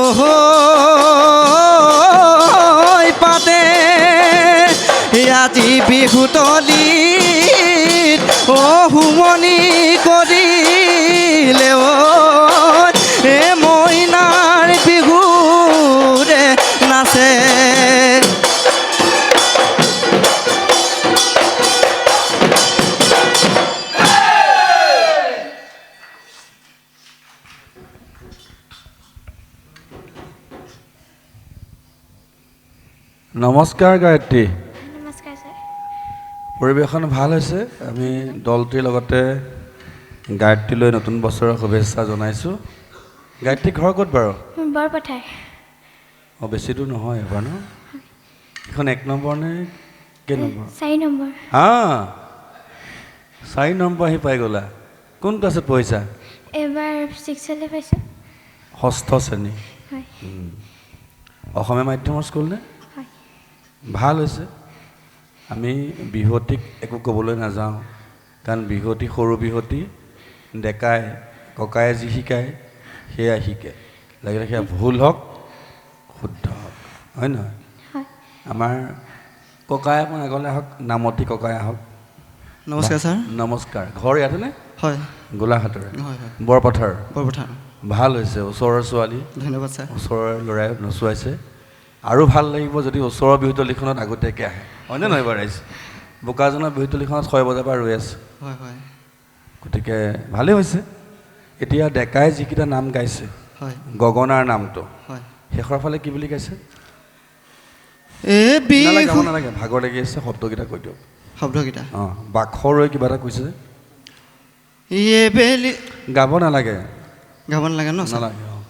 পাতে আজি বিহুতলি হুমনি কৰিলে এ মইনাৰ বিহুৰে নাচে
নমস্কাৰ গায়ত্ৰী
নমস্কাৰ ছাৰ
পৰিৱেশন ভাল হৈছে আমি দলটিৰ লগতে গায়ত্ৰীলৈ নতুন বছৰৰ শুভেচ্ছা জনাইছোঁ গায়ত্ৰী ঘৰ ক'ত বাৰু
বৰপথাৰ
বেছি দূৰ নহয় এবাৰ ন এখন 1 নম্বৰ নে কেই নম্বৰ
4 নম্বৰ
হা 4 নম্বৰ আহি পাই গ'লা কোন ক্লাছত পঢ়িছা
এবাৰ 6 পাইছোঁ
ষষ্ঠ শ্ৰেণী
হয়
অসমীয়া মাধ্যমৰ স্কুল নে
হয়
ভাল হৈছে আমি বিহুৱতীক একো ক'বলৈ নাযাওঁ কাৰণ বিহুৱতী সৰু বিহুৱতী ডেকাই ককায়ে যি শিকায় সেয়া শিকে লাগিলে সেয়া ভুল হওক শুদ্ধ হওক হয় নহয় আমাৰ ককাই অকণ আগলৈ আহক নামতি ককাই আহক
নমস্কাৰ ছাৰ
নমস্কাৰ ঘৰ ইয়াতেনে
হয়
গোলাঘাটৰে
হয় হয়
বৰপথাৰ
বৰপথাৰ
ভাল হৈছে ওচৰৰ ছোৱালী
ধন্যবাদ ছাৰ
ওচৰৰ ল'ৰাই নচুৱাইছে আৰু ভাল লাগিব যদি ওচৰৰ বিহুতলীখনত আগতীয়াকৈ আহে হয়নে নহয় বাৰু ৰাইজ বোকাজনৰ বিহুতলীখনত 6 বজাৰ পৰা ৰৈ আছে
হয় হয়
গতিকে ভালেই হৈছে এতিয়া ডেকাই যিকেইটা নাম গাইছে
হয়
গগনাৰ নামটো
হয়
শেষৰ ফালে কি বুলি গাইছে
এই
নালাগে
বিহু
নালাগে ভাগৰ লাগি আছে শব্দকেইটা কৈ দিয়ক
শব্দকেইটা
অঁ বাখৰ হৈ কিবা এটা কৈছে
এবেলি
গাব নালাগে
গাব নালাগে ন ছাৰ
নালাগে অঁ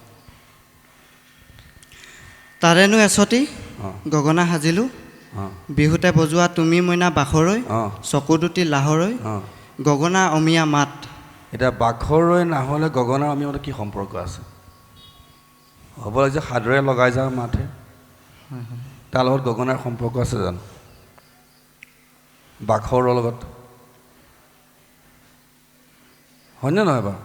তাৰেনো এচতি
অঁ
গগনা সাজিলোঁ
অঁ
বিহুতে বজোৱা তুমি মইনা বাখৰৈ
অঁ
চকু দুটি লাহৰৈ
অঁ
গগনা অমিয়া মাত
এতিয়া বাখৰ হৈ নহ'লে গগনাৰ আমি মতে কি সম্পৰ্ক আছে হ'ব লাগে যে সাদৰে লগাই যাওঁ মাতহে তাৰ লগত গগনাৰ সম্পৰ্ক আছে জানো বাখৰৰ লগত হয়নে নহয় বাৰু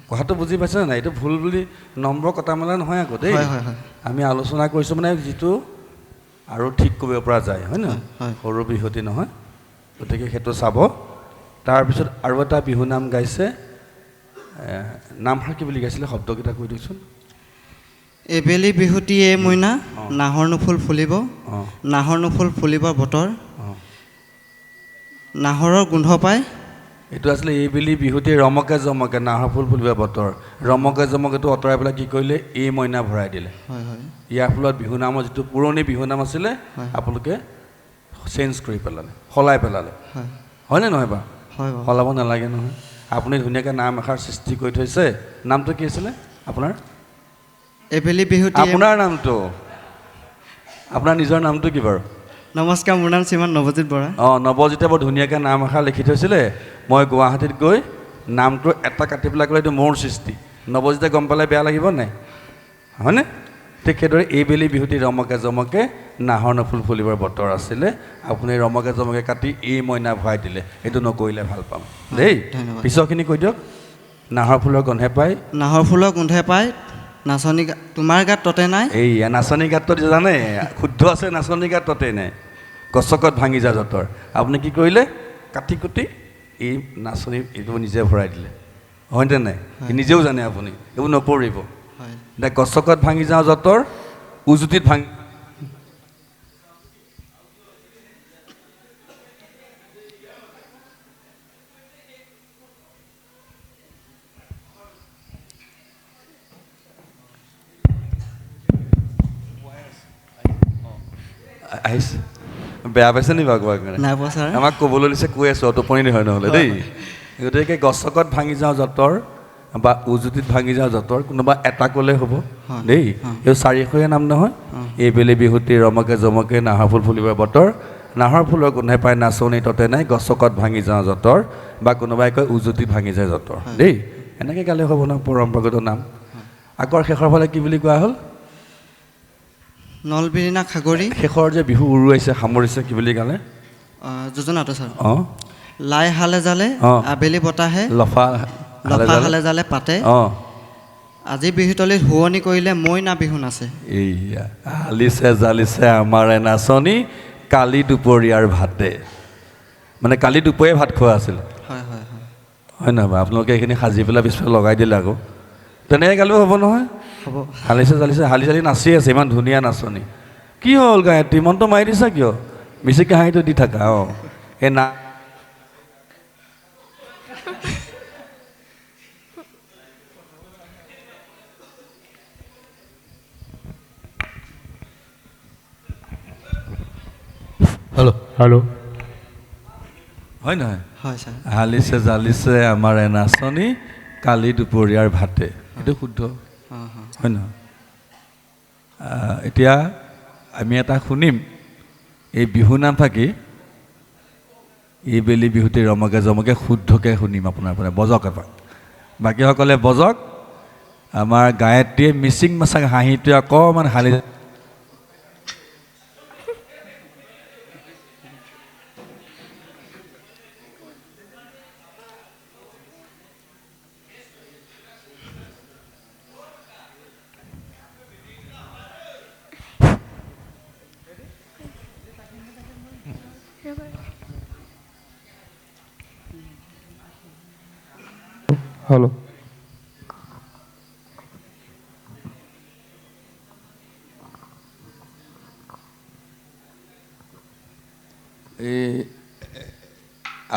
কথাটো বুজি পাইছে নাই এইটো ভুল বুলি নম্বৰ কটা মেলা নহয় আকৌ দেই
হয় হয় হয়
আমি আলোচনা কৰিছোঁ মানে যিটো আৰু ঠিক কৰিব পৰা যায় হয় নহয়
হয়
সৰু বিহুৱতী নহয় গতিকে সেইটো চাব তাৰপিছত আৰু এটা বিহু নাম গাইছে নামষাৰ কি বুলি গাইছিলে শব্দকেইটা কৈ দিয়কচোন
এবেলি বিহুতি এ মইনা নাহৰ নুফুল ফুলিব
অঁ
নাহৰ নুফুল ফুলিব বতৰ
অঁ
নাহৰৰ গোন্ধ পাই
এইটো আছিলে এইবেলি বিহুতি ৰমকে জমকে নাহৰ ফুল ফুলিব বতৰ ৰমকে জমকেটো আঁতৰাই পেলাই কি কৰিলে এই মইনা ভৰাই দিলে
হয় হয়
ইয়াৰ ফলত বিহু নামৰ যিটো পুৰণি বিহু নাম আছিলে
হয়।
আপোনালোকে চেঞ্জ কৰি পেলালে সলাই পেলালে
হয়
হয়নে নহয় বাৰু
হয় বাৰু
সলাব নালাগে নহয় আপুনি ধুনীয়াকৈ নাম এষাৰ সৃষ্টি কৰি থৈছে নামটো কি আছিলে আপোনাৰ
এবেলি বিহুতি
আপোনাৰ নামটো আপোনাৰ নিজৰ নামটো কি বাৰু
নমস্কাৰ মোৰ নাম শ্ৰীমান নৱজিত বৰা
অঁ নৱজিতে বৰ ধুনীয়াকৈ নাম এষাৰ লিখি থৈছিলে মই গুৱাহাটীত গৈ নামটো এটা কাটি পেলাই ক'লে এইটো মোৰ সৃষ্টি নৱজিতে গম পালে বেয়া লাগিব নাই হয়নে ঠিক সেইদৰে এইবেলি বিহুটি ৰমকে জমকে নাহৰ নুফুল ফুলিবৰ বতৰ আছিলে আপুনি ৰমকে জমকে কাটি এই মইনা ভৰাই দিলে এইটো নকৰিলে ভাল পাম দেই
ধন্যবাদ।
পিছৰখিনি কৈ দিয়ক নাহৰ ফুলৰ গন্ধে পাই
নাহৰ ফুলৰ গোন্ধে পাই নাচনী তোমাৰ গাত ততে নাই
এইয়া নাচনী গাতত জানে শুদ্ধ আছে নাচনী গাত ততে নাই গছকত ভাঙি যা যঁতৰ আপুনি কি কৰিলে কাটি কুটি এই নাচনী এইটো নিজে ভৰাই দিলে হয়নে নাই নিজেও জানে আপুনি এইবোৰ নপৰিব
হয়
এতিয়া গছকত ভাঙি যাওঁ যঁতৰ উজুতিত ভাঙি আহিছে বেয়া পাইছে নি বাৰু
নাই পোৱা ছাৰ
আমাক ক'বলৈ দিছে কৈ আছোঁ টোপনি নহয় নহ'লে দেই গতিকে গছকত ভাঙি যাওঁ যঁতৰ বা উজুতিত ভাঙি যাওঁ যঁতৰ কোনোবা এটা ক'লে হ'ব দেই এই 4 অক্ষৰীয়া নাম নহয় এইবেলি বিহুতি ৰমকে জমকে নাহৰ ফুল ফুলিবৰ বতৰ নাহৰ ফুলৰ গোন্ধে পাই নাচনী ততে নাই গছকত ভাঙি যাওঁ যঁতৰ বা কোনোবাই কয় উজুতিত ভাঙি যায় যঁতৰ দেই এনেকৈ গালে হ'ব ন পৰম্পৰাগত নাম আকৌ শেষৰ ফালে কি বুলি কোৱা হ'ল
নলবিৰিণা খাগৰি
শেষৰ যে বিহু উৰুৱাইছে সামৰিছে কি বুলি গালে
যোজনাটো ছাৰ
অঁ
লাই হালে জালে
অঁ।
আবেলি বতাহে
লফা
লফা হালে জালে পাতে
অঁ
আজি বিহুতলীত শুৱনি কৰিলে মইনা বিহু নাচে
এইয়া আলিছে জালিছে আমাৰে নাচনী কালি দুপৰীয়াৰ ভাতে মানে কালি দুপৰীয়া ভাত খোৱা আছিল
হয় হয় হয়
হয় নহয় বাৰু আপোনালোকে এইখিনি সাজি পেলাই পিছফালে লগাই দিলে আকৌ তেনেকৈ গালেও হ'ব নহয়
হ'ব
হালিছে জালিছে হালি চালি নাচি আছে ইমান ধুনীয়া নাচনী কি হ'ল গায়ত্ৰী মনটো মাৰি দিছা কিয় বেছিকৈ হাঁহিটো দি থাকা অঁ এই না হেল্ল'
হেল্ল'
হয় নহয়
হয় ছাৰ
হালিছে জালিছে আমাৰ নাচনী কালি দুপৰীয়াৰ ভাতে এইটো শুদ্ধ
অঁ অঁ
হয় নহয় এতিয়া আমি এটা শুনিম এই বিহু নাম থাকি এইবেলি বিহুতি ৰমকে জমকে শুদ্ধকৈ শুনিম আপোনাৰ পৰা বজক এপাক বাকীসকলে বজক আমাৰ গায়ত্ৰীয়ে মিচিং মাছাং হাঁহিটোৱে অকণমান হালি
হেল্ল'
এই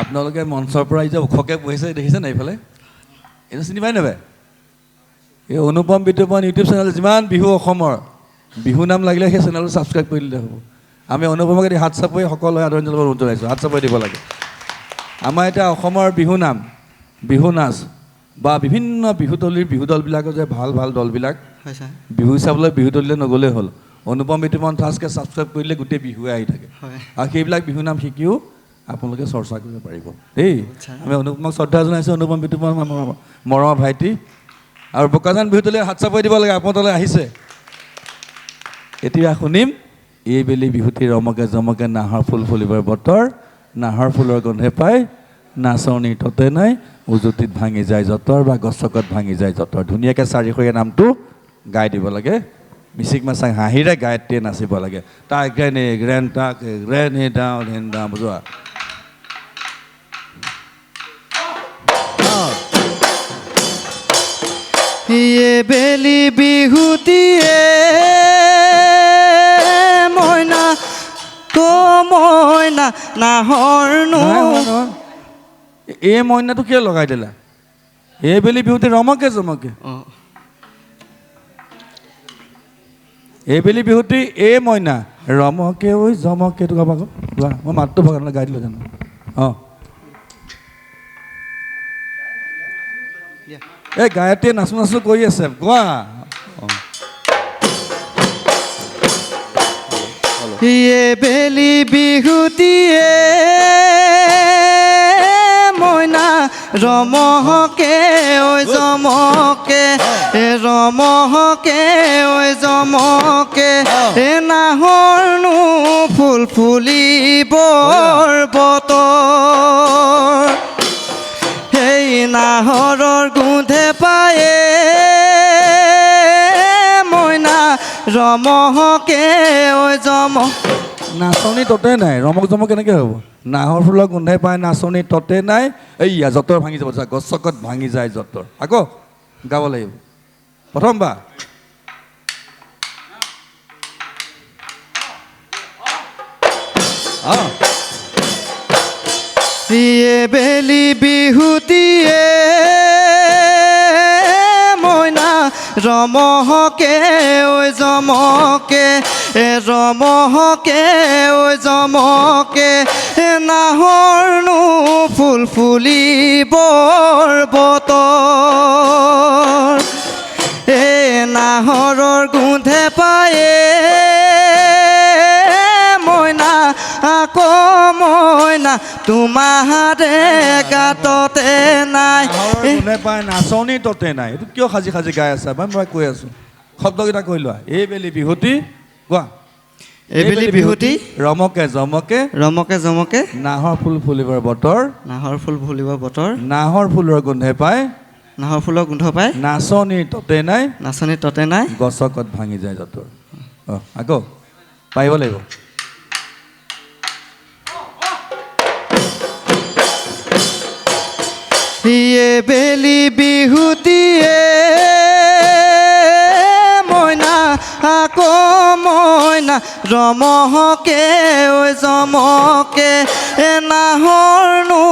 আপোনালোকে মঞ্চৰ পৰা এই যে ওখকৈ বহিছে দেখিছে নাই এইফালে এইটো চিনি পাই নাপায় এই অনুপম বিতুপন ইউটিউব চেনেল যিমান বিহু অসমৰ বিহু নাম লাগিলে সেই চেনেলটো ছাবস্ক্ৰাইব কৰি দিলে হ'ব আমি অনুপমকে দি হাত চাপৰি সকলোৱে আদৰণি জনাব জনাইছোঁ হাত চাপৰি দিব লাগে আমাৰ এতিয়া অসমৰ বিহু নাম বিহু নাচ বা বিভিন্ন বিহুতলীৰ বিহু দলবিলাকৰ যে ভাল ভাল দলবিলাক
হয় ছাৰ
বিহু চাবলৈ বিহুতলীলৈ নগ'লেই হ'ল অনুপম বিতুপন ঠাচকৈ ছাবস্ক্ৰাইব কৰিলে গোটেই বিহুৱে আহি থাকে
হয়
আৰু সেইবিলাক বিহু নাম শিকিও আপোনালোকে চৰ্চা কৰিব পাৰিব দেই আমি অনুপমক শ্ৰদ্ধা জনাইছোঁ অনুপম বিতুপন মৰমৰ ভাইটি আৰু বোকাজান বিহুতলীয়ে হাত চাপৰি দিব লাগে আপোনালোকে আহিছে এতিয়া শুনিম এইবেলি বিহুটি ৰমকে জমকে নাহৰ ফুল ফুলিবৰ বতৰ নাহৰ ফুলৰ গোন্ধে পাই নাচনিৰ ততে নাই উজুতিত ভাঙি যায় যঁতৰ বা গছকত ভাঙি যায় যঁতৰ ধুনীয়াকৈ চাৰিশৰীয়া নামটো গাই দিব লাগে মিচিক মাছাং হাঁহিৰে গায়ত্ৰীয়ে নাচিব লাগে তাক গ্ৰেনে গ্ৰেন তাক গ্ৰেনে ডাউন হেন ডাউন বুজোৱা
বেলি বিহুটিয়ে মইনা তো মইনা নাহৰনো
এই মইনাটো কিয় লগাই দিলা এইবেলি বিহুটি ৰমকে জমকে
অঁ
এইবেলি বিহুটি এই মইনা ৰমকে ঐ জমকে এইটো গাব আকৌ গোৱা মই মাতটো ভগা গাই দিলোঁ জানো অঁ এই গায়ত্ৰীয়ে নাচো নাচো কৰি আছে গোৱা
বেলি বিহুটিয়ে মইনা ৰমকে ঐ জমকে ৰমকে ঐ জমকে নাহৰনো ফুল ফুলিবৰ বতৰ সেই নাহৰৰ গোন্ধে পায়ে মইনা ৰমকে ঐ জম
নাচনী ততে নাই ৰমক জমক কেনেকৈ হ'ব নাহৰ ফুলৰ গোন্ধাই পাই নাচনী ততে নাই এইয়া যঁতৰ ভাঙি যাব গছকত ভাঙি যায় যঁতৰ আকৌ গাব লাগিব প্ৰথমবাৰ অঁ
বেলি বিহুটিয়ে মইনা ৰমকে ঐ জমকে ৰমকে ঐ জমকে নাহৰনো ফুল ফুলিবৰ বতৰ নাহৰৰ গোন্ধে পায়ে মইনা আকৌ মইনা তোমাৰে গাততে নাই
কোনে পায় নাচনী ততে নাই এইটো কিয় সাজি সাজি গাই আছা মই কৈ আছোঁ শব্দকেইটা কৈ লোৱা এইবেলি বিহুটি কোৱা
এইবেলি বিহুটি
ৰমকে জমকে
ৰমকে জমকে
নাহৰ ফুল ফুলিবৰ বতৰ
নাহৰ ফুল ফুলিবৰ বতৰ
নাহৰ ফুলৰ গোন্ধে পায়
নাহৰ ফুলৰ গোন্ধ পাই
নাচনী ততে নাই
নাচনী ততে নাই
গছকত ভাঙি যায় যঁতৰ অঁ আকৌ পাৰিব লাগিব
বেলি বিহুটিয়ে মইনা আকৌ মইনা ৰমকে ঐ জমকে নাহৰনো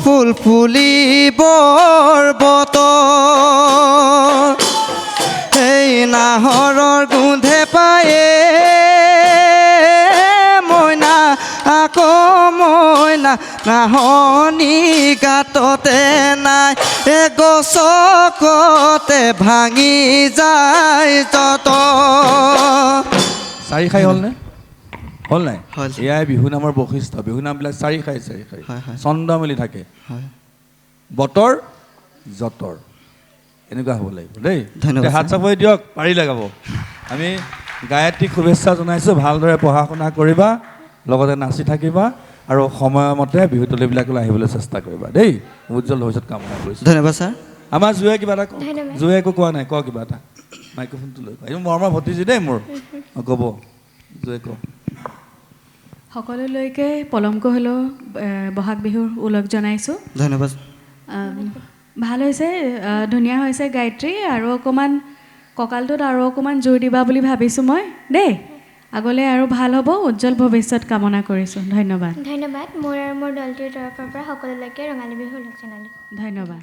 ফুল ফুলিবৰ বতৰ সেই নাহৰৰ গোন্ধে পায়ে মইনা আকৌ মইনা নাহনি গাততে নাই গছকতে ভাঙি যায় যত
চাৰি খাই হ'লনে হ'ল নাই
হ'ল।
এয়াই বিহু নামৰ বৈশিষ্ট্য বিহু নামবিলাক চাৰি খাই
হয়, হয়।
চন্দ মিলি থাকে
হয়
বতৰ যঁতৰ এনেকুৱা হ'ব লাগিব দেই
ধন্যবাদ,
হাত চাপৰি দিয়ক পাৰিলে গাব আমি গায়ত্ৰীক শুভেচ্ছা জনাইছোঁ ভালদৰে পঢ়া শুনা কৰিবা লগতে নাচি থাকিবা আৰু সময়মতে বিহুতলীবিলাকলৈ আহিবলৈ চেষ্টা কৰিবা দেই উজ্জ্বল ভৱিষ্যত কামনা কৰিছোঁ
ধন্যবাদ ছাৰ
আমাৰ জুয়ে কিবা এটা কওঁ জুয়ে একো কোৱা নাই ক কিবা এটা মাইক্ৰফোনটো লৈ কোৱা এইটো মৰমৰ ভতিজি দেই মোৰ ক'ব জুয়ে কওঁ
সকলোলৈকে পলমকৈ হ'লেও বহাগ বিহুৰ ওলগ জনাইছোঁ
ধন্যবাদ
ভাল হৈছে, ধুনীয়া হৈছে গায়ত্ৰী, আৰু অকণমান কঁকালটোত আৰু অকণমান জোৰ দিবা বুলি ভাবিছোঁ মই দেই। আগলৈ আৰু ভাল হ'ব, উজ্জ্বল ভৱিষ্যত কামনা কৰিছোঁ। ধন্যবাদ।
ধন্যবাদ। মোৰ আৰু মোৰ দলটোৰ তৰফৰ পৰা সকলোলৈকে ৰঙালী বিহুৰ লগ জনালোঁ।
ধন্যবাদ।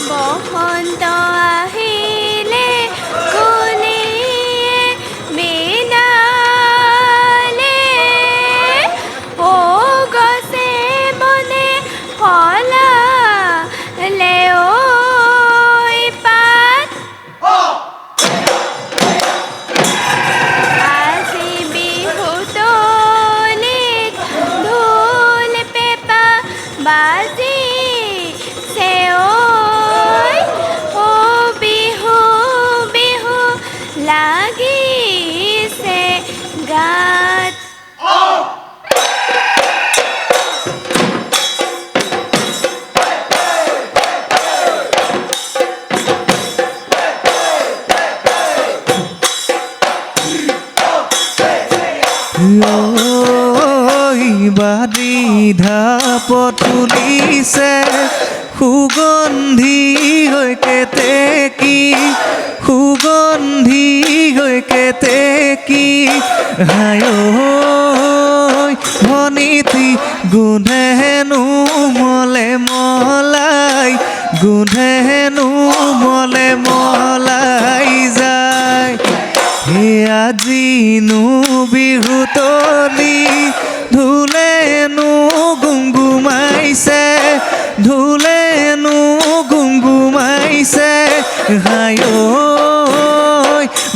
বসন্ত আহিলে কুলিয়ে বিনালে, ও গছে বনে ফলালে ঐ পাত, আজি বিহু তলিত ঢোল পেঁপা বাজি লাগিছে গাত।
বাদী ঢাপ তুলিছে সুগন্ধি হৈ কেতেকী, সুগন্ধি হৈ কেতেকী, হায় ভনীতি গোন্ধেনো মলে মলাই, গোন্ধেনো মলে মলাই যায়। হে আজিনো বিহু তলি ঢোলেনো গুমগুমাইছে, ঢোলেনো গুমগুমাইছে, হায়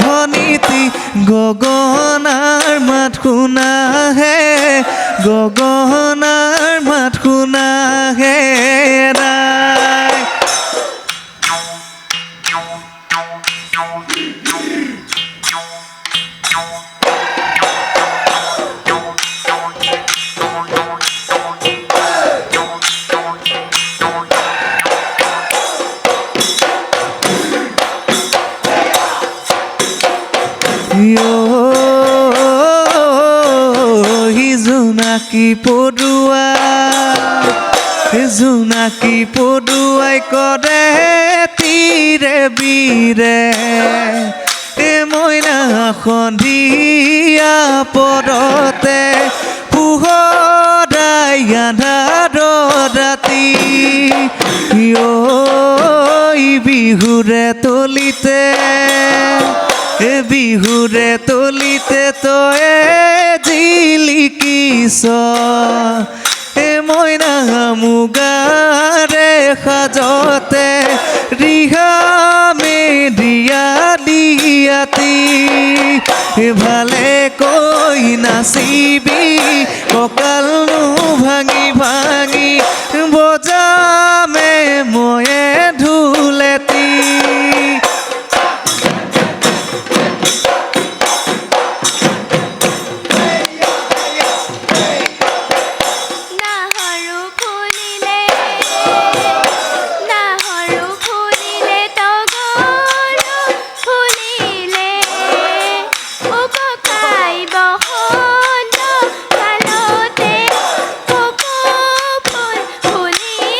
ভনীতি গগনাৰ মাত শুনাহে, গগনাৰ মাত শুনাহে নাই। জোনাকী পদুৱা, জোনাকী পদুৱাই কৰে তীৰে বীৰে, মইনা সন্ধিয়া পদতে পোহৰাই আন্ধাৰত ৰাতি, বিহুৰে তলিতে, বিহুৰে তলিতে তয়ে জিলিকিছ, মইনা মুগাৰে সাজতে ৰিহা মেৰিয়া দিয়াতি, ভালে কৈ নাচিবি কঁকালনো ভাঙি ভাঙি, বজামে ময়ে ঢোলেতি।
বসন্ত কালতে কপৌ ফুল ফুলিলে।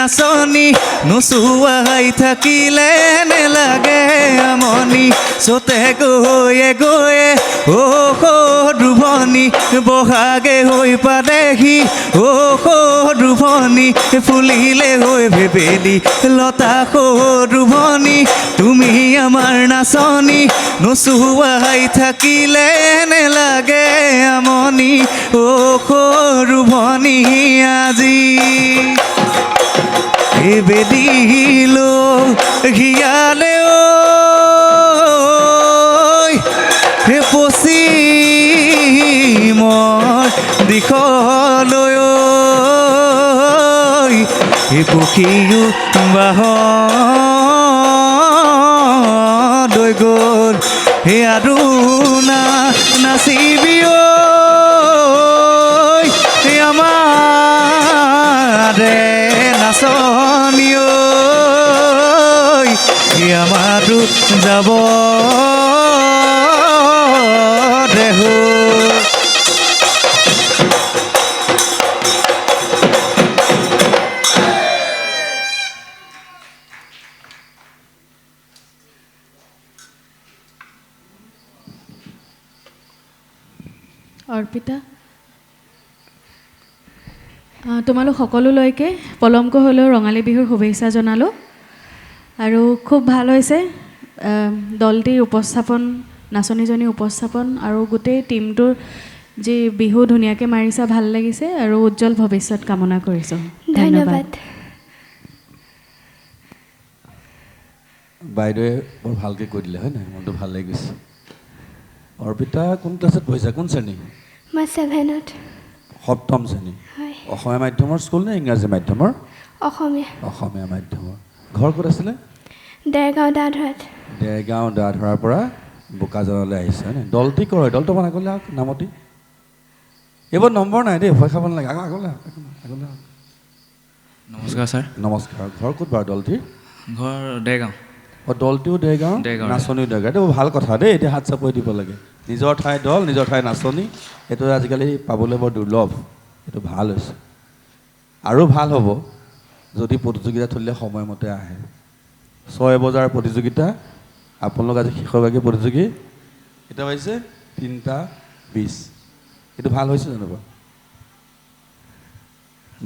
নাচনী নোচোৱাই থাকিলে নেলাগে আমনি চতে গৈয়ে গৈয়ে সৰুভনী বহাগে হৈ পালেহি সৰুভনী ফুলিলে হৈ ভেবেলি লতা সৰুভনী তুমি আমাৰ নাচনী নোচোৱাই থাকিলে নেলাগে আমনি সৰুভনী আজি বেদিলো হিয়ালে হে পশ্চিমৰ দিশলৈ হে পক্ষীও বাহলৈ গ'ল হে আৰু নাচিবি হে আমাৰে নাচনী হে আমাৰো যাব দেহ
অৰ্পিতা তোমালোক সকলোলৈকে পলমকৈ হ'লেও ৰঙালী বিহুৰ শুভেচ্ছা জনালোঁ আৰু খুব ভাল হৈছে দলটিৰ উপস্থাপন নাচনীজনীৰ উপস্থাপন আৰু গোটেই টীমটোৰ যি বিহু ধুনীয়াকৈ মাৰিছা ভাল লাগিছে আৰু উজ্জ্বল ভৱিষ্যত কামনা কৰিছোঁ
ধন্যবাদ
বাইদেৱে বৰ ভালকৈ কৈ দিলে হয় নাই মনটো ভাল লাগি গৈছে অৰ্পিতা কোন ক্লাছত পঢ়িছা কোন শ্ৰেণী
মই 7ত
সপ্তম শ্ৰেণী
হয়
অসমীয়া মাধ্যমৰ স্কুল নে ইংৰাজী মাধ্যমৰ
অসমীয়া
অসমীয়া মাধ্যমৰ ঘৰ ক'ত আছিলে
দেৰগাঁও দাধৰাত
দেৰগাঁও দাধৰাৰ পৰা বোকাজানলৈ আহিছে হয় নাই দলটি কৰে দলটো বনাই গ'লে আহক নামতি এইবোৰ নম্বৰ নাই দেই ভয় খাব নালাগে আগলৈ আগলৈ
নমস্কাৰ ছাৰ
নমস্কাৰ ঘৰ ক'ত বাৰু দলটিৰ
ঘৰ দেৰগাঁও
দলটিও দেৰগাঁও নাচনীও দেৰগাঁও এইটো ভাল কথা দেই এতিয়া হাত চাপৰি দিব লাগে নিজৰ ঠাই দল নিজৰ ঠাই নাচনী এইটো আজিকালি পাবলৈ বৰ দুৰ্লভ এইটো ভাল হৈছে আৰু ভাল হ'ব যদি প্ৰতিযোগিতা থ'লে সময়মতে আহে 6 বজাৰ প্ৰতিযোগিতা আপোনালোক আজি শেষৰগৰাকী প্ৰতিযোগী এতিয়া পাইছে 3:20 এইটো ভাল হৈছে জানো বাৰু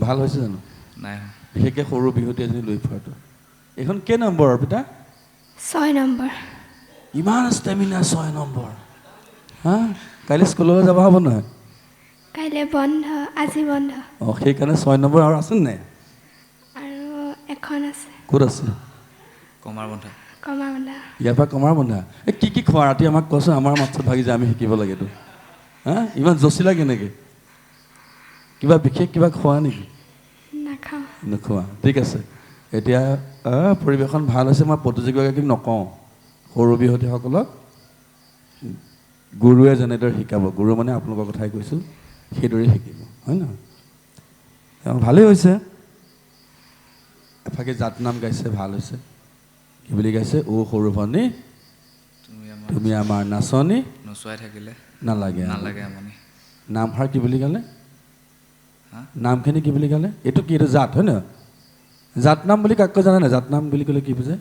ভাল হৈছে জানো
নাই
বিশেষকৈ সৰু বিহুটি এজনী লৈ ফুৰাটো এইখন কেই নম্বৰ অৰ্পিতা
6 নম্বৰ
ইমান ষ্টেমিনা 6 নম্বৰ হা কাইলৈ স্কুললৈ যাব হ'ব নহয়
কাইলৈ বন্ধ আজি বন্ধ
অঁ সেইকাৰণে 6 নম্বৰ আৰু আছে নাই
আৰু এখন আছে
ক'ত আছে
কমাৰবন্ধা
কমাৰবন্ধা
ইয়াৰ পৰা কমাৰবন্ধা এই কি খোৱা ৰাতি আমাক কোৱাচোন আমাৰ মাছত ভাগি যায় আমি শিকিব লাগেতো হা ইমান জচিলা কেনেকৈ কিবা বিশেষ কিবা খোৱা নেকি
নাখাওঁ
নোখোৱা ঠিক আছে এতিয়া পৰিৱেশন ভাল হৈছে মই প্ৰতিযোগীগৰাকীক নকওঁ সৰু বিহুৱতীসকলক গুৰুৱে যেনেদৰে শিকাব গুৰু মানে আপোনালোকৰ কথাই কৈছোঁ সেইদৰে শিকিব হয় নহয় ভালেই হৈছে এফাকে জাত নাম গাইছে ভাল হৈছে কি বুলি গাইছে সৰু ভনী তুমি আমাৰ নাচনী
নোচোৱাই থাকিলে
নালাগে
নালাগে আমনি
নামষাৰ কি বুলি ক'লে নামখিনি কি বুলি ক'লে এইটো কি এইটো জাত হয় নহয় জাত নাম বুলি কাক জানে নাই জাত নাম বুলি ক'লে কি বুজে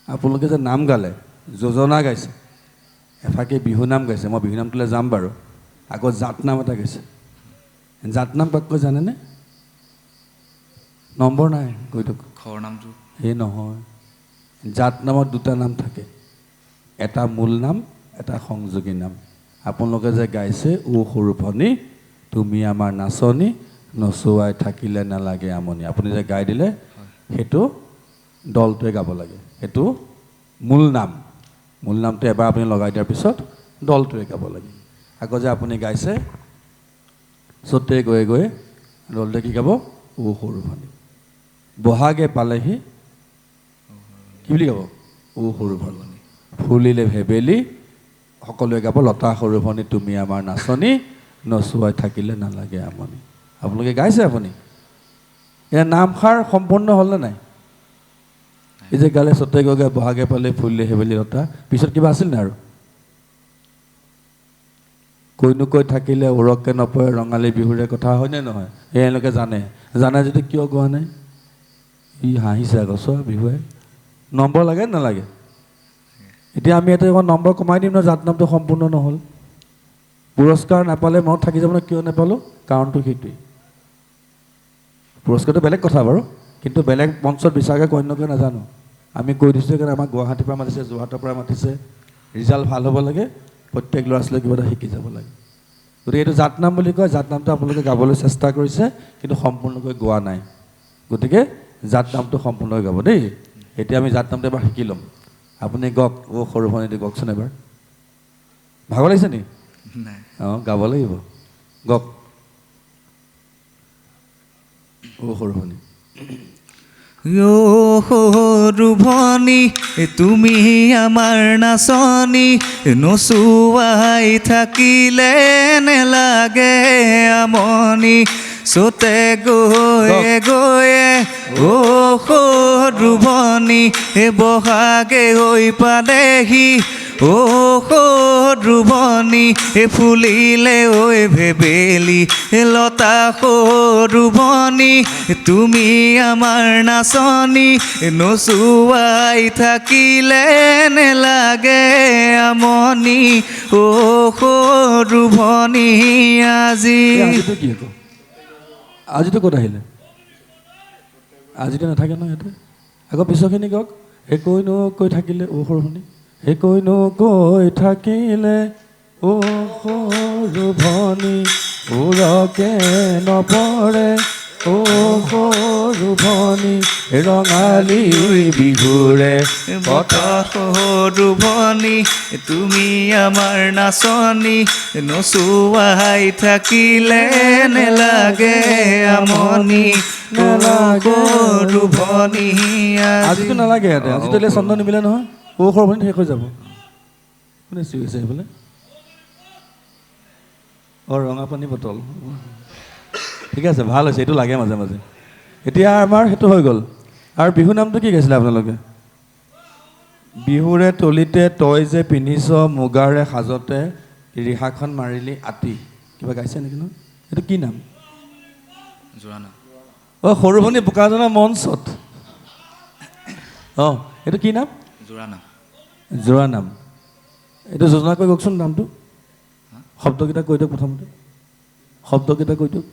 আপোনালোকে যে নাম গালে যোজনা গাইছে এফাকে বিহু নাম গাইছে মই বিহু নামটোলৈ যাম বাৰু আকৌ জাত নাম এটা গাইছে জাত নাম কাক জানেনে নম্বৰ নাই কৈ থাকক
খৰ নামটো
এই নহয় জাত নামত দুটা নাম থাকে এটা মূল নাম এটা সংযোগী নাম আপোনালোকে যে গাইছে সৰু ভনী তুমি আমাৰ নাচনী নচুৱাই থাকিলে নালাগে আমনি আপুনি যে গাই দিলে সেইটো দলটোৱে গাব লাগে সেইটো মূল নামটো এবাৰ আপুনি লগাই দিয়াৰ পিছত দলটোৱে গাব লাগে আকৌ যে আপুনি গাইছে চতে গৈ গৈ দলটোৱে কি গাব সৰু ভনী বহাগে পালেহি কি বুলি গাব সৰু ভনী ফুলিলে ভেবেলি সকলোৱে গাব লতা সৰু ভনী তুমি আমাৰ নাচনী নচুৱাই থাকিলে নালাগে আমনি আপোনালোকে গাইছে আপুনি এতিয়া নামষাৰ সম্পূৰ্ণ হ'লনে নাই এই যে গালে চতে গৈ গৈ বহাগে পালে ফুলিলে ভেবেলি লতা পিছত কিবা আছিল নাই আৰু কৈনো কৈ থাকিলে উৰককৈ নপৰে ৰঙালী বিহুৰে কথা হয়নে নহয় এওঁলোকে জানে জানে যদি কিয় গোৱা নাই ই হাঁহিছে আকৌ চোৱা বিহুৱে নম্বৰ লাগে নালাগে এতিয়া আমি এটা নম্বৰ কমাই দিম ন জাত নামটো সম্পূৰ্ণ নহ'ল পুৰস্কাৰ নাপালে মনত থাকি যাব ন কিয় নাপালোঁ কাৰণটো সেইটোৱেই পুৰস্কাৰটো বেলেগ কথা বাৰু কিন্তু বেলেগ মঞ্চত বিচাৰকৈ কন্যকে নাজানো আমি কৈ দিছোঁ সেইকাৰণে আমাক গুৱাহাটীৰ পৰা মাতিছে যোৰহাটৰ পৰা মাতিছে ৰিজাল্ট ভাল হ'ব লাগে প্ৰত্যেক ল'ৰা ছোৱালীয়ে কিবা এটা শিকি যাব লাগে গতিকে এইটো জাত নাম বুলি কয় জাত নামটো আপোনালোকে গাবলৈ চেষ্টা কৰিছে কিন্তু সম্পূৰ্ণকৈ গোৱা নাই গতিকে জাত নামটো সম্পূৰ্ণকৈ গাব দেই এতিয়া আমি জাত নামটো এবাৰ শিকি ল'ম আপুনি গওক সৰু ভনীটো গওকচোন এবাৰ ভাগৰ লাগিছে নি
নাই
অঁ গাব লাগিব গওক সৰু ভনী
সৰু ভনী তুমি আমাৰ নাচনী নচুৱাই থাকিলে নেলাগে আমনি চতে গৈয়ে গৈয়ে সৰু ভনী বহাগে হৈ পালেহি সৰু ভনী ফুলিলে ঐ ভেবেলি লতা সৰু ভনী তুমি আমাৰ নাচনী নচুৱাই থাকিলে নেলাগে আমনি সৰু ভনী আজি
আজিতো কি আকৌ আজিতো ক'ত আহিলে আজিতো নাথাকে ন ইয়াতে আকৌ পিছৰখিনি কওক সেই কৈনো কৈ থাকিলে সৰু ভনী সেই কৈনো কৈ থাকিলে সৰু ভনী উৰকে নপৰে সৰু ভনী ৰঙালী বিহুৰে
সৰু ভনী তুমি আমাৰ নাচনী নচুৱাই থাকিলে নেলাগে আমনি সৰু ভনী
আজিতো নালাগে ইয়াতে আজিতো চন্দ নিমিলে নহয় সৰু ভনী শেষ হৈ যাব কোনে চিঞৰিছে সেইফালে ৰঙা পানী বটল ঠিক আছে ভাল হৈছে এইটো লাগে মাজে মাজে এতিয়া আমাৰ সেইটো হৈ গ'ল আৰু বিহু নামটো কি গাইছিলে আপোনালোকে বিহুৰে তলিতে তই যে পিন্ধিছ মুগাৰে সাজতে ৰিহাখন মাৰিলি আতি কিবা গাইছে নেকি ন এইটো কি নাম
যোৰা নাম
সৰু ভনী বোকাজনৰ মঞ্চত এইটো কি নাম
যোৰা নাম
যোৰা নাম এইটো যোজনা কৈ কওকচোন নামটো শব্দকেইটা কৈ দিয়ক প্ৰথমতে শব্দকেইটা কৈ দিয়ক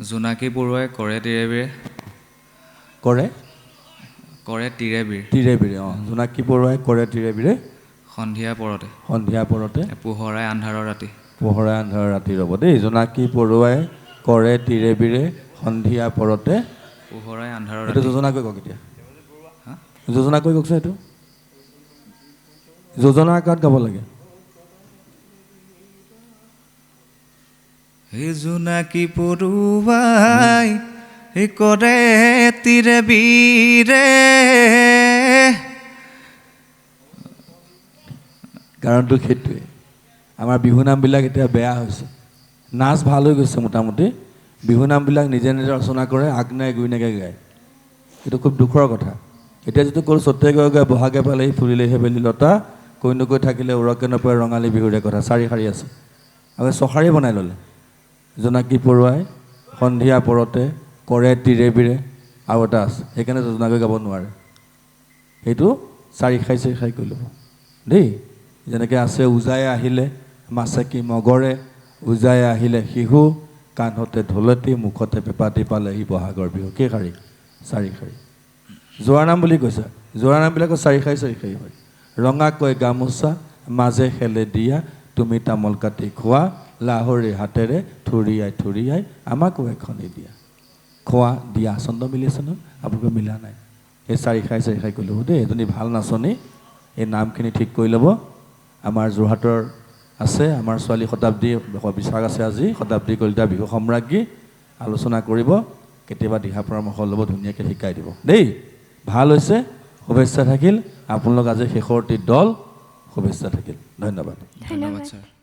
জোনাকী পৰুৱাই কৰে তিৰে বিৰে কৰে তিৰে বিৰ
তিৰে বিৰে জোনাকী পৰুৱাই কৰে তিৰে বিৰে
সন্ধিয়া
পৰতে
পোহৰাই আন্ধাৰৰ
ৰাতি ৰ'ব দেই জোনাকী পৰুৱাই কৰে তিৰে বিৰে সন্ধিয়া পৰতে
পোহৰাই আন্ধাৰৰ
এইটো যোজনা কৈ কওক এতিয়া যোজনা কৈ কওকচোন এইটো যোজনা আকাৰত গাব লাগে
জোনাকী পৰুৱাই কৰে তিৰে বিৰে
কাৰণটো সেইটোৱে আমাৰ বিহু নামবিলাক এতিয়া বেয়া হৈছে নাচ ভাল হৈ গৈছে মোটামুটি বিহু নামবিলাক নিজে নিজে ৰচনা কৰে আগ্নেয় গুইনেকে গায় এইটো খুব দুখৰ কথা এতিয়া যিটো ক'ল চতে গৈ গৈ বহাগে পালেহি ফুলিলে হেবেলি লতা কৈনো কৈ থাকিলে উৰকে নপৰে ৰঙালী বিহুৰে কথা 4 শাৰী আছে আৰু 6 শাৰী বনাই ল'লে জোনাকী পৰুৱাই সন্ধিয়া পৰতে কৰে তিৰে বিৰে আৰু এটা আছে সেইকাৰণে যোজনাকৈ গাব নোৱাৰে সেইটো 4 শাৰী কৰি ল'ব দেই যেনেকৈ আছে উজাই আহিলে মাছে কি মগৰে উজাই আহিলে শিহু কাণতে ঢোলতী মুখতে পেপাতি পালেহি বহাগৰ বিহু কেই শাৰী 4 শাৰী যোৰা নাম বুলি কৈছে যোৰা নামবিলাকৰ 4 শাৰী হয় ৰঙাকৈ গামোচা মাজে খেলে দিয়া তুমি তামোল কাটি খোৱা লাহৰি হাতেৰে থুৰিয়াই আমাকো এখনি দিয়া খোৱা দিয়া চন্দ মিলিছে ন আপোনালোকে মিলা নাই এই 4 শাৰী কৰি ল'ব দেই এজনী ভাল নাচনী এই নামখিনি ঠিক কৰি ল'ব আমাৰ যোৰহাটৰ আছে আমাৰ ছোৱালী শতাব্দী বিশ্বাস আছে আজি শতাব্দী কলিতা বিহু সম্ৰাজ্ঞী আলোচনা কৰিব কেতিয়াবা দিহা পৰামৰ্শ ল'ব ধুনীয়াকৈ শিকাই দিব দেই ভাল হৈছে শুভেচ্ছা থাকিল আপোনালোক আজি শেষৰটি দল শুভেচ্ছা থাকিল ধন্যবাদ
ধন্যবাদ ছাৰ